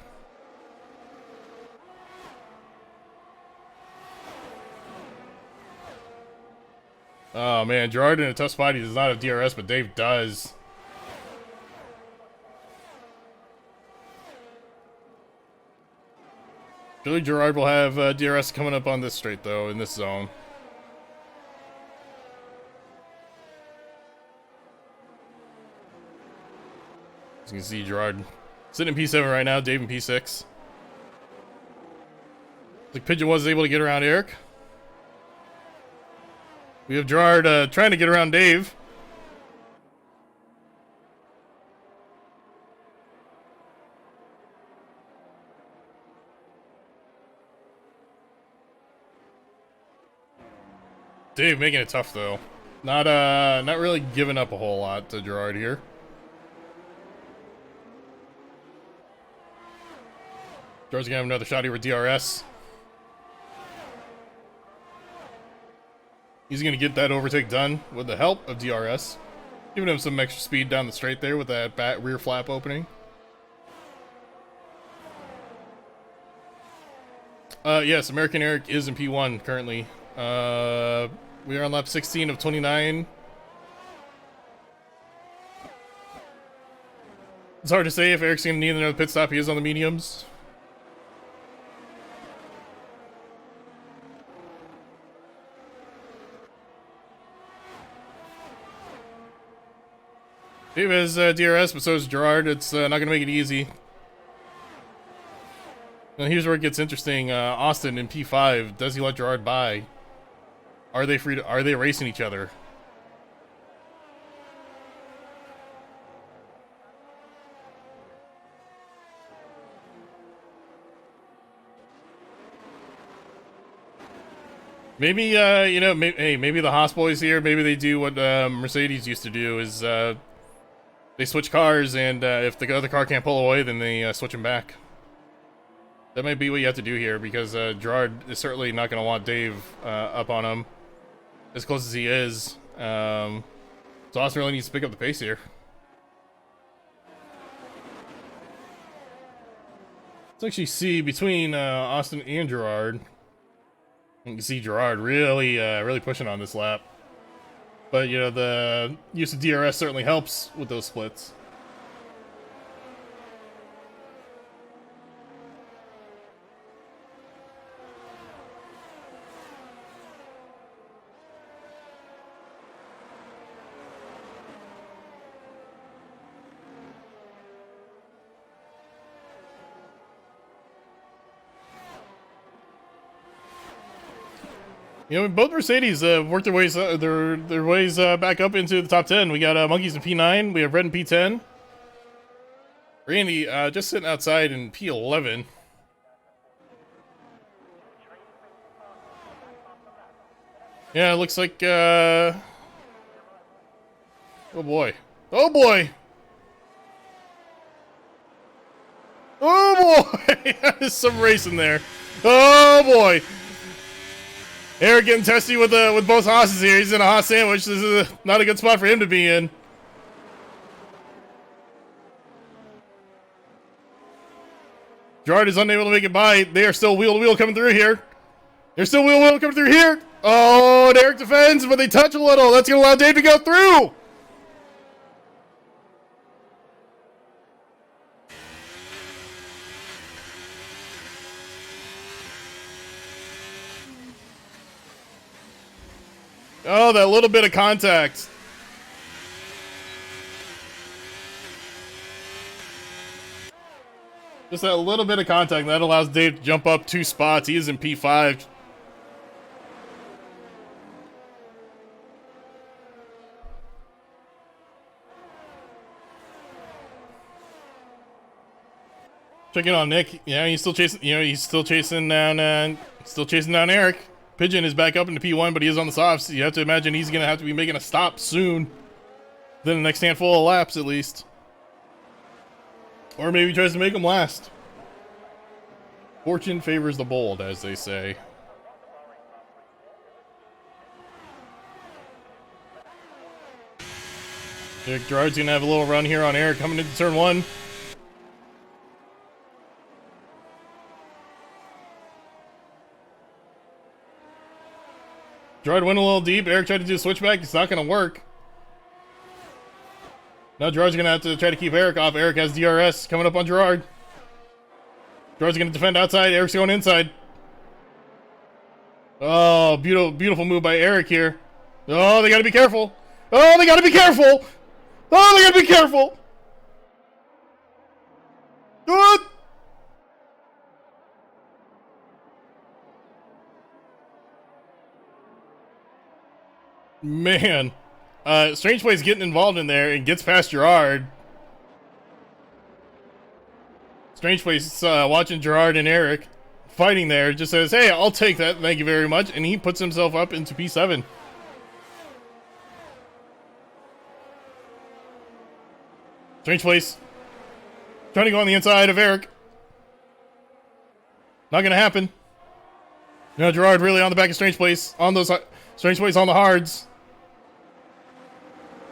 Oh man, Gerard in a tough spot. He does not have DRS, but Dave does. Surely Gerard will have DRS coming up on this straight though, in this zone. As you can see, Gerard sitting in P7 right now, Dave in P6. Like Pigeon was able to get around Eric. We have Gerard trying to get around Dave. Dave making it tough though. Not really giving up a whole lot to Gerard here. Gerard's gonna have another shot here with DRS. He's gonna get that overtake done with the help of DRS. Giving him some extra speed down the straight there with that rear flap opening. Yes, American Eric is in P1 currently. We are on lap 16 of 29. It's hard to say if Eric's gonna need another pit stop. He is on the mediums. Dave has DRS, but so is Gerard. It's not going to make it easy. And here's where it gets interesting. Austin in P5. Does he let Gerard by? Are they free to, are they racing each other? Maybe, you know, maybe the Haas boys here, maybe they do what Mercedes used to do, is they switch cars, and if the other car can't pull away, then they switch them back. That might be what you have to do here, because Gerard is certainly not going to want Dave up on him as close as he is. So Austin really needs to pick up the pace here. Let's actually see between Austin and Gerard. You can see Gerard really, really pushing on this lap. But, you know, the use of DRS certainly helps with those splits. You know, both Mercedes worked their ways back up into the top 10. We got Monkeys in P9. We have Red in P10. Randy just sitting outside in P11. Yeah, it looks like oh boy. Oh boy. Oh boy. There's some racing there. Oh boy. Eric getting testy with both Haas's here. He's in a Haas sandwich. This is not a good spot for him to be in. Gerard is unable to make it by. They are still wheel to wheel coming through here. They're still wheel to wheel coming through here. Oh, and Eric defends, but they touch a little. That's going to allow Dave to go through. Oh, that little bit of contact. Just that little bit of contact. That allows Dave to jump up 2 spots. He is in P5. Checking on Nick. Yeah, he's still chasing. He's still chasing down. Eric. Pigeon is back up into P1, but he is on the softs. You have to imagine he's gonna have to be making a stop soon. Then the next handful of laps, at least, or maybe he tries to make them last. Fortune favors the bold, as they say. Nick Gerard's gonna have a little run here on Eric coming into turn 1. Gerard went a little deep. Eric tried to do a switchback. It's not going to work. Now Gerard's going to have to try to keep Eric off. Eric has DRS coming up on Gerard. Gerard's going to defend outside. Eric's going inside. Oh, beautiful, beautiful move by Eric here. Oh, they got to be careful. Oh, they got to be careful. Oh, they got to be careful. Good. Man, Strange Play's getting involved in there and gets past Gerard. Strange Play's watching Gerard and Eric fighting there. Just says, "Hey, I'll take that. Thank you very much." And he puts himself up into P7. Strange Place trying to go on the inside of Eric. Not gonna happen. No, Gerard really on the back of Strange Place on those Strange Place on the hards.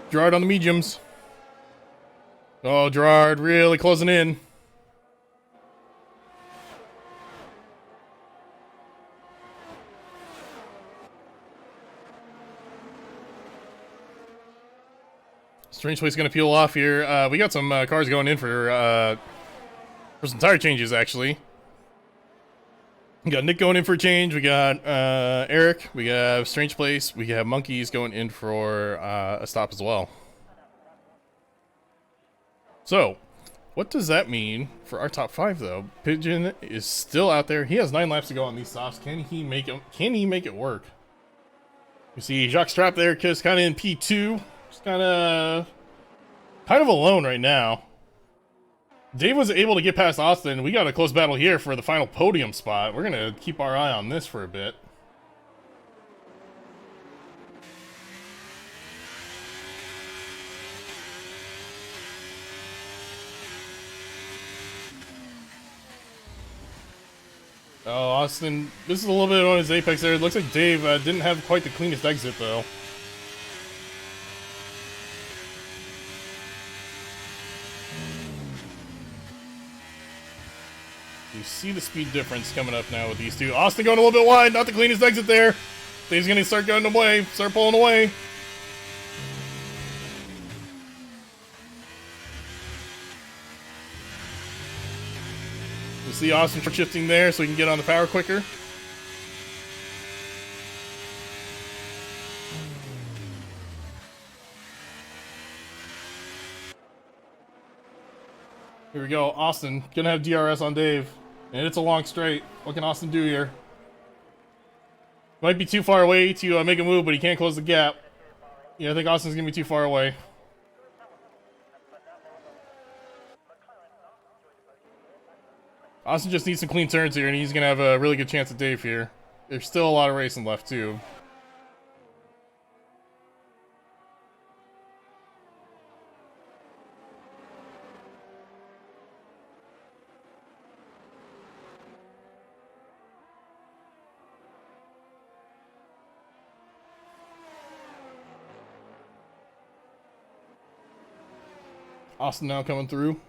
Gerard on the mediums. Oh, Gerard really closing in. Strange Place going to peel off here. We got some cars going in for some tire changes, actually. We got Nick going in for a change. We got Eric. We got Strange Place. We have Monkeys going in for a stop as well. So, what does that mean for our top 5, though? Pigeon is still out there. He has 9 laps to go on these softs. Can he make it work? You see Jacques Strapp there, just kind of in P2. Just kind of alone right now. Dave was able to get past Austin. We got a close battle here for the final podium spot. We're going to keep our eye on this for a bit. Oh, Austin, this is a little bit on his apex there. It looks like Dave didn't have quite the cleanest exit, though. You see the speed difference coming up now with these two. Austin going a little bit wide, not the cleanest exit there. Dave's going to start going away, start pulling away. You see Austin shifting there so he can get on the power quicker. Here we go, Austin gonna have DRS on Dave. And it's a long straight. What can Austin do here? Might be too far away to make a move, but he can't close the gap. Yeah, I think Austin's gonna be too far away. Austin just needs some clean turns here, and he's gonna have a really good chance at Dave here. There's still a lot of racing left, too. Austin now coming through.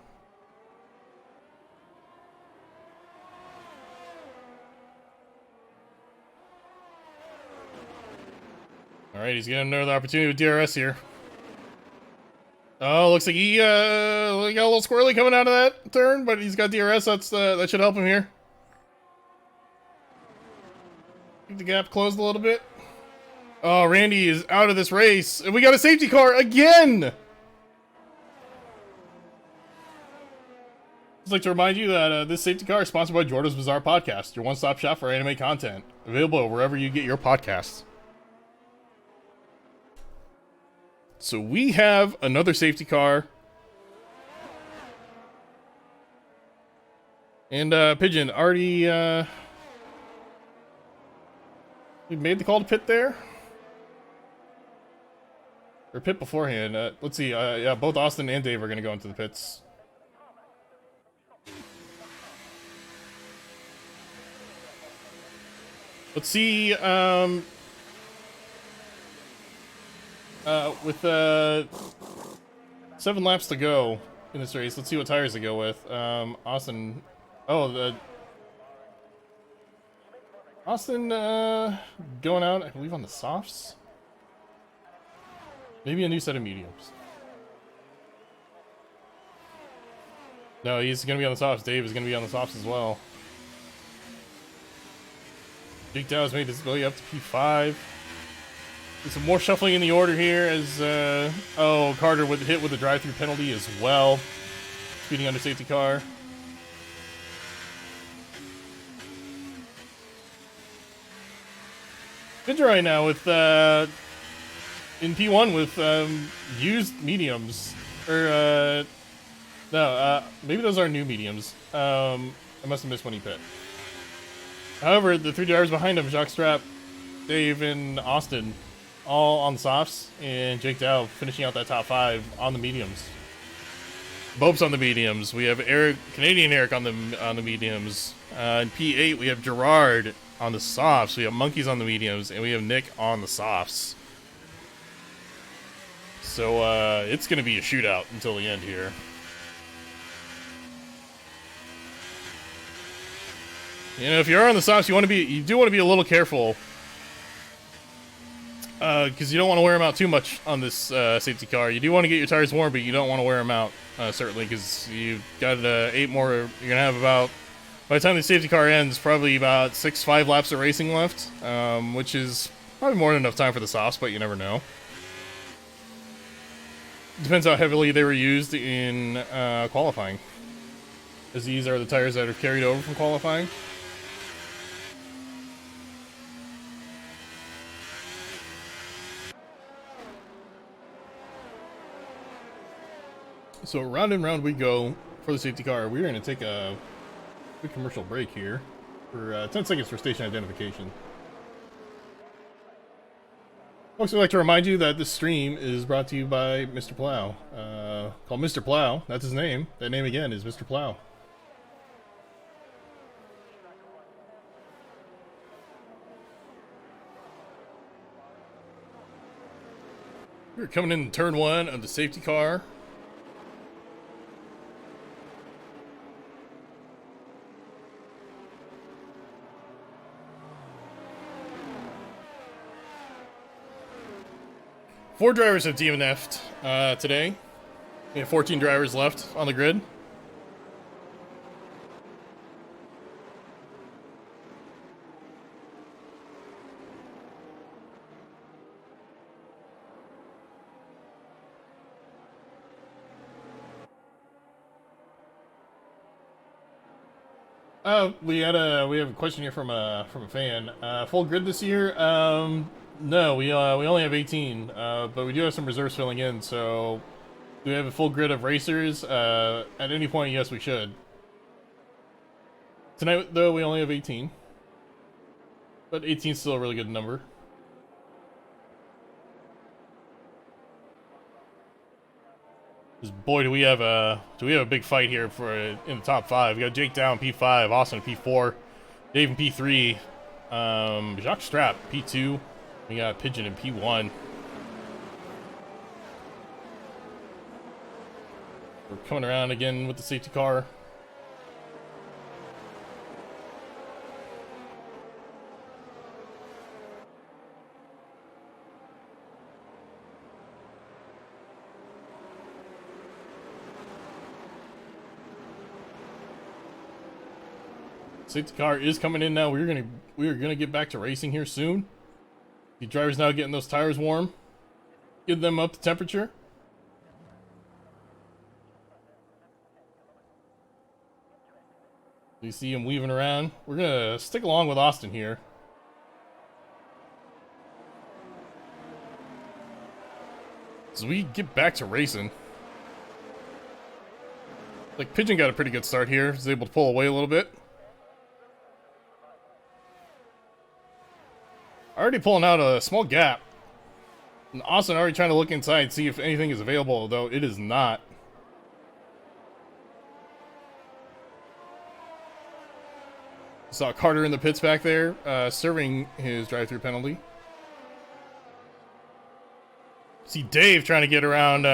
Alright, he's getting another opportunity with DRS here. Oh, looks like he got a little squirrely coming out of that turn, but he's got DRS. That should help him here. Keep the gap closed a little bit. Oh, Randy is out of this race. And we got a safety car again! I'd like to remind you that this safety car is sponsored by Jordo's Bizarre Podcast, your one-stop shop for anime content. Available wherever you get your podcasts. So we have another safety car. And Pigeon, already we made the call to pit there? Or pit beforehand. Let's see, yeah, both Austin and Dave are gonna go into the pits. Let's see, with 7 laps to go in this race, let's see what tires they go with. Austin, Austin, going out, I believe, on the softs. Maybe a new set of mediums. No, he's gonna be on the softs. Dave is gonna be on the softs as well. Jake Dow's made his way up to P5. There's some more shuffling in the order here as, Carter with hit with the drive-through penalty as well. Speeding under safety car. Ninja right now with, in P1 with, used mediums. Or, maybe those are new mediums. I must have missed when he pit. However, the 3 drivers behind him, Jacques Strap, Dave, and Austin, all on the softs, and Jake Dow finishing out that top 5 on the mediums. Bopes on the mediums. We have Eric, Canadian Eric on the mediums. In P8, we have Gerard on the softs. We have Monkeys on the mediums, and we have Nick on the softs. So it's going to be a shootout until the end here. You know, if you're on the softs, you do want to be a little careful, because you don't want to wear them out too much on this safety car. You do want to get your tires warm, but you don't want to wear them out, certainly, because you've got 8 more. You're gonna have about, by the time the safety car ends, probably about 5 laps of racing left, which is probably more than enough time for the softs, but you never know. Depends how heavily they were used in qualifying, as these are the tires that are carried over from qualifying. So round and round we go for the safety car. We're going to take a quick commercial break here for 10 seconds for station identification. Folks, I'd like to remind you that this stream is brought to you by Mr. Plow. Called Mr. Plow. That's his name. That name again is Mr. Plow. We're coming in turn 1 of the safety car. Four drivers have DNF'd today. We have 14 drivers left on the grid. We have a question here from a fan. Full grid this year? No, we only have 18, but we do have some reserves filling in. So, do we have a full grid of racers? At any point, yes, we should. Tonight, though, we only have 18, but 18 is still a really good number. Boy, do we have a big fight here for in the top 5. We got Jake Down P5, Austin P4, Dave in P3, Jacques Strap P2. We got Pigeon in P1. We're coming around again with the safety car. Safety car is coming in now. We are gonna get back to racing here soon. The driver's now getting those tires warm. Get them up to temperature. You see him weaving around. We're gonna stick along with Austin here. So we get back to racing. Like, Pigeon got a pretty good start here. He's able to pull away a little bit. Already pulling out a small gap. And Austin already trying to look inside, see if anything is available, though it is not. Saw Carter in the pits back there, serving his drive-through penalty. See Dave trying to get around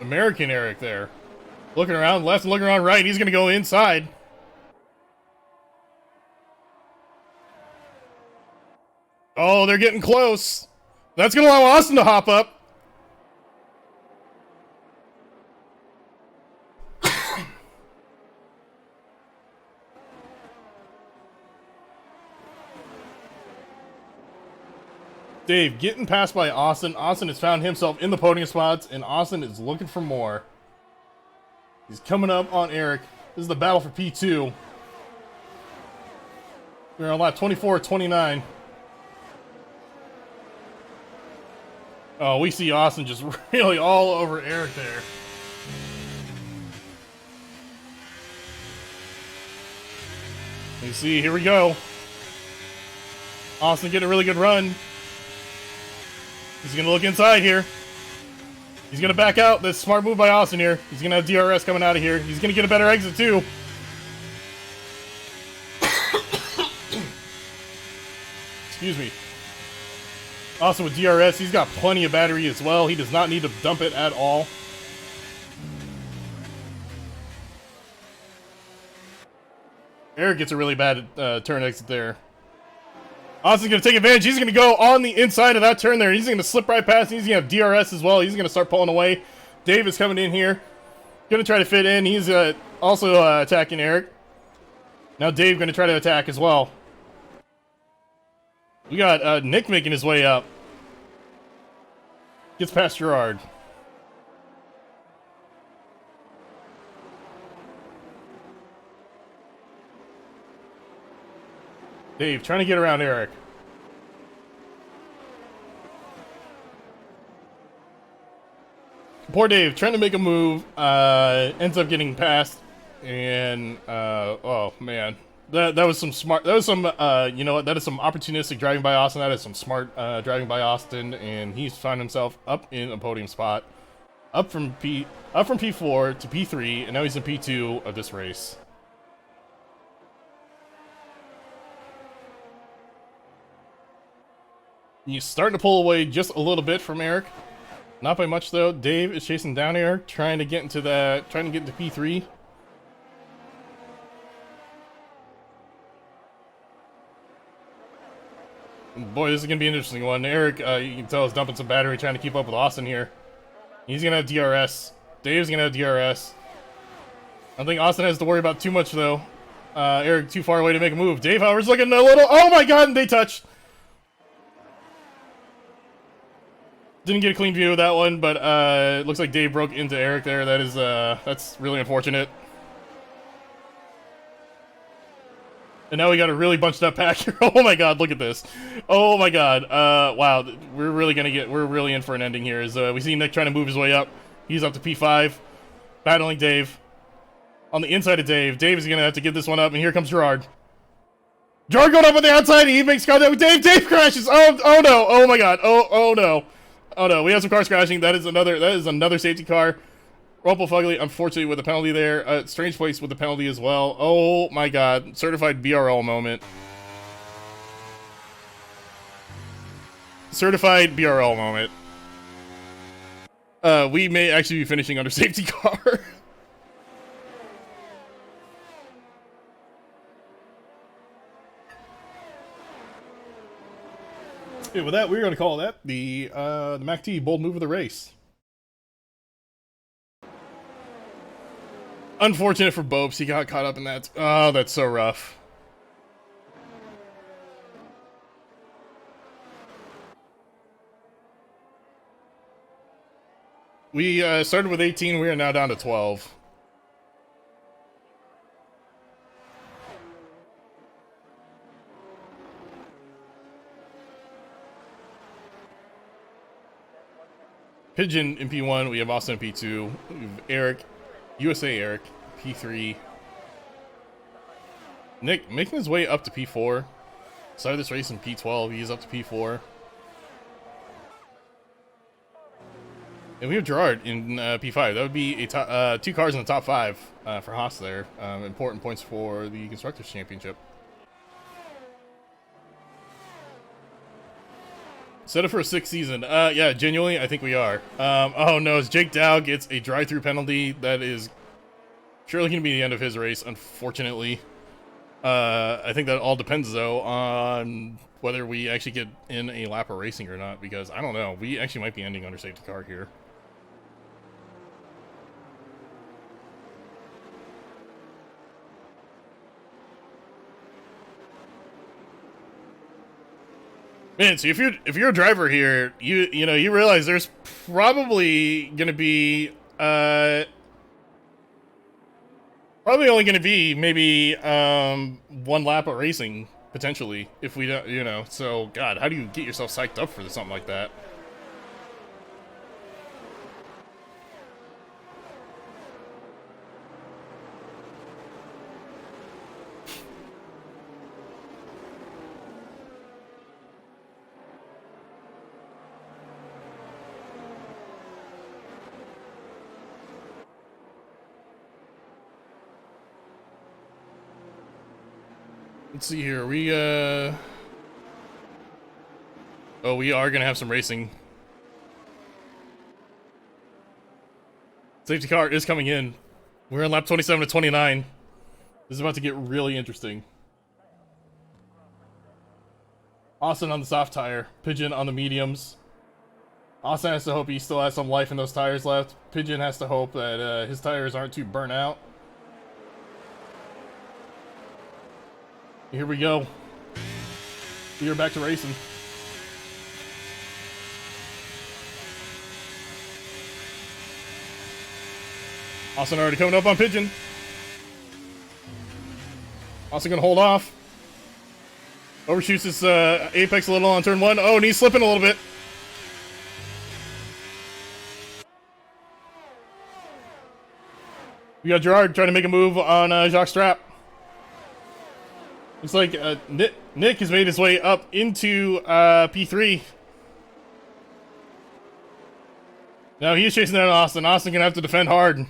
American Eric there. Looking around left and looking around right. He's going to go inside. Oh, they're getting close. That's going to allow Austin to hop up. Dave getting passed by Austin. Austin has found himself in the podium spots, and Austin is looking for more. He's coming up on Eric. This is the battle for P2. We're on lap 24-29. Oh, we see Austin just really all over Eric there. You see, here we go. Austin getting a really good run. He's going to look inside here. He's going to back out. That's a smart move by Austin here. He's going to have DRS coming out of here. He's going to get a better exit, too. Excuse me. Austin with DRS. He's got plenty of battery as well. He does not need to dump it at all. Eric gets a really bad turn exit there. Austin's going to take advantage. He's going to go on the inside of that turn there. He's going to slip right past. He's going to have DRS as well. He's going to start pulling away. Dave is coming in here. Going to try to fit in. He's also attacking Eric. Now Dave going to try to attack as well. We got Nick making his way up. Gets past Gerard. Dave trying to get around Eric. Poor Dave trying to make a move, ends up getting past, and oh man, that was some smart. That was some you know what? That is some opportunistic driving by Austin. That is some smart driving by Austin, and he's found himself up in a podium spot, up from P4 to P3, and now he's in P2 of this race. He's starting to pull away just a little bit from Eric. Not by much though. Dave is chasing down Eric, trying to get into P3. Boy, this is gonna be an interesting one. Eric, you can tell, is dumping some battery, trying to keep up with Austin here. He's gonna have DRS. Dave's gonna have DRS. I don't think Austin has to worry about too much though. Eric too far away to make a move. Dave, however, is looking a little. Oh my God! And they touched. Didn't get a clean view of that one, but it looks like Dave broke into Eric there. That is that's really unfortunate. And now we got a really bunched up pack here. Oh my God, look at this. Oh my God. Wow, we're really in for an ending here. As we see Nick trying to move his way up. He's up to P5, battling Dave. On the inside of Dave. Dave is gonna have to give this one up, and here comes Gerard. Gerard going up on the outside. He makes contact with Dave. Dave crashes. Oh no. Oh my God. Oh no. Oh no, we have some cars crashing. That is another safety car. Rumpel Fugly, unfortunately, with a penalty there. Strange Place with the penalty as well. Oh my God, certified BRL moment. Certified BRL moment. We may actually be finishing under safety car. Okay, with that, we're going to call that the MAC-T bold move of the race. Unfortunate for Bopes, he got caught up in that. Oh, that's so rough. We started with 18. We are now down to 12. Pigeon in P1. We have Austin in P2. We have Eric, USA Eric, P3. Nick making his way up to P4. Started this race in P12. He's up to P4. And we have Gerard in P5. That would be a 2 cars in the top 5 for Haas there. Important points for the Constructors' Championship. Set up for a 6th season. Yeah, genuinely, I think we are. Oh no, as Jake Dow gets a drive-through penalty, that is surely going to be the end of his race, unfortunately. I think that all depends, though, on whether we actually get in a lap of racing or not, because I don't know. We actually might be ending under safety car here. Man, so if you're a driver here, you know you realize there's probably gonna be probably only gonna be maybe 1 lap of racing potentially if we don't, you know. So God, how do you get yourself psyched up for something like that? Let's see here. We oh, we are gonna have some racing. Safety car is coming in. We're in lap 27 to 29. This is about to get really interesting. Austin on the soft tire, Pigeon on the mediums. Austin has to hope he still has some life in those tires left. Pigeon has to hope that his tires aren't too burnt out. Here we go. We are back to racing. Austin already coming up on Pigeon. Austin gonna hold off. Overshoots his apex a little on turn 1. Oh, and he's slipping a little bit. We got Gerard trying to make a move on Jacques Strapp. Looks like Nick has made his way up into P3. Now he's chasing down Austin. Austin gonna have to defend hard if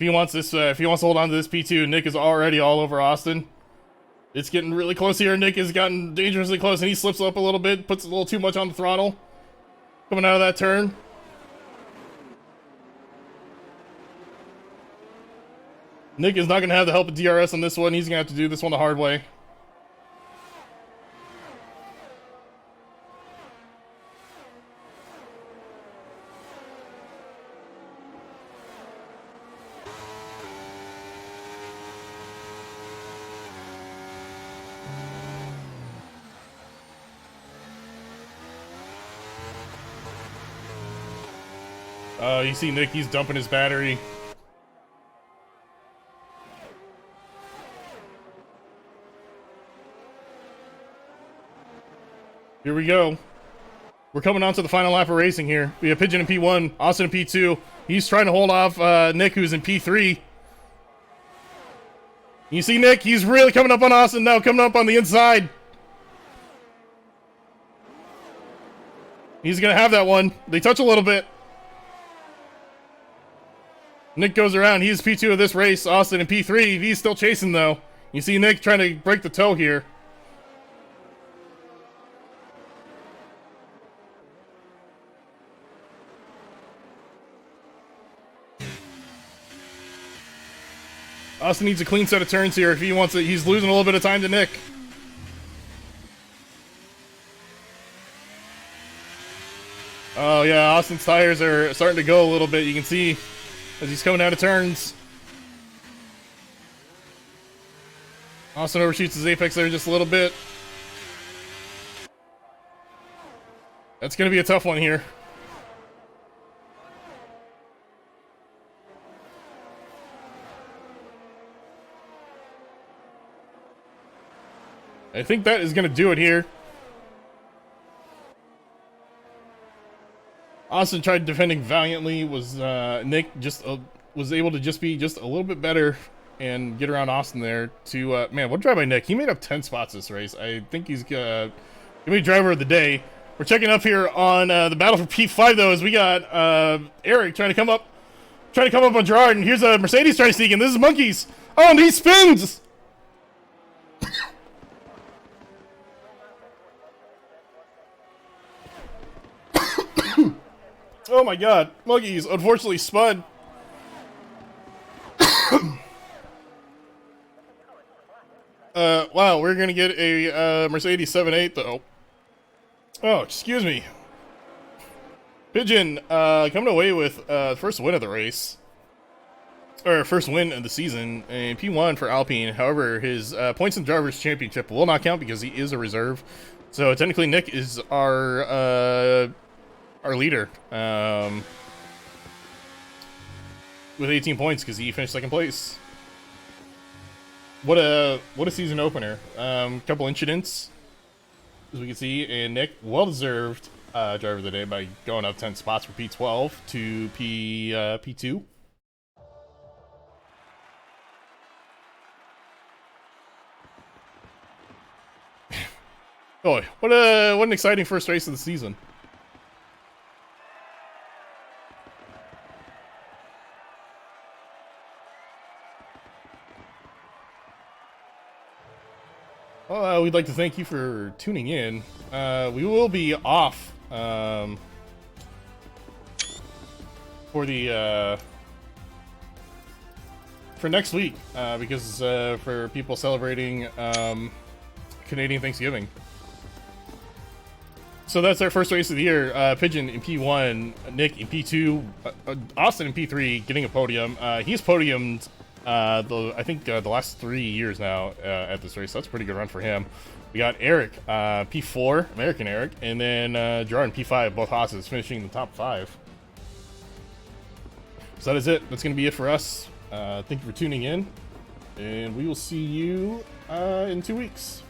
he wants this. If he wants to hold on to this P2, Nick is already all over Austin. It's getting really close here. Nick has gotten dangerously close, and he slips up a little bit, puts a little too much on the throttle, coming out of that turn. Nick is not going to have the help of DRS on this one. He's going to have to do this one the hard way. You see Nick, he's dumping his battery. Here we go. We're coming on to the final lap of racing here. We have Pigeon in P1, Austin in P2. He's trying to hold off Nick, who's in P3. You see Nick, he's really coming up on Austin now, coming up on the inside. He's going to have that one. They touch a little bit. Nick goes around. He's P2 of this race. Austin in P3. He's still chasing, though. You see Nick trying to break the toe here. Austin needs a clean set of turns here if he wants it. He's losing a little bit of time to Nick. Oh, yeah. Austin's tires are starting to go a little bit. You can see as he's coming out of turns. Austin overshoots his apex there just a little bit. That's going to be a tough one here. I think that is going to do it here. Austin tried defending valiantly. Was Nick just was able to just be just a little bit better and get around Austin there to man, what drive by Nick? He made up 10 spots this race. I think he's gonna be driver of the day. We're checking up here on the battle for P5 though, as we got Eric trying to come up on Gerard, and here's a Mercedes trying to sneak in. This is Monkeys. Oh, and he spins. Oh my god, Monkeys unfortunately spun. Wow, we're gonna get a Mercedes 7.8 though. Oh, excuse me. Pigeon coming away with first win of the race. Or first win of the season, and P1 for Alpine. However, his points in Drivers' Championship will not count because he is a reserve. So technically Nick is our leader. With 18 points because he finished second place. What a season opener. Couple incidents, as we can see, and Nick, well-deserved driver of the day by going up 10 spots from P12 to P2. Boy, what an exciting first race of the season. Well, we'd like to thank you for tuning in. We will be off for next week because for people celebrating Canadian Thanksgiving. So that's our first race of the year. Pigeon in P1, Nick in P2, Austin in P3, getting a podium. He's podiumed I think the last 3 years now at this race. So that's a pretty good run for him. We got Eric, P4, American Eric, and then Gerard in P5, both Haas's finishing in the top 5. So that is it. That's going to be it for us. Thank you for tuning in, and we will see you in 2 weeks.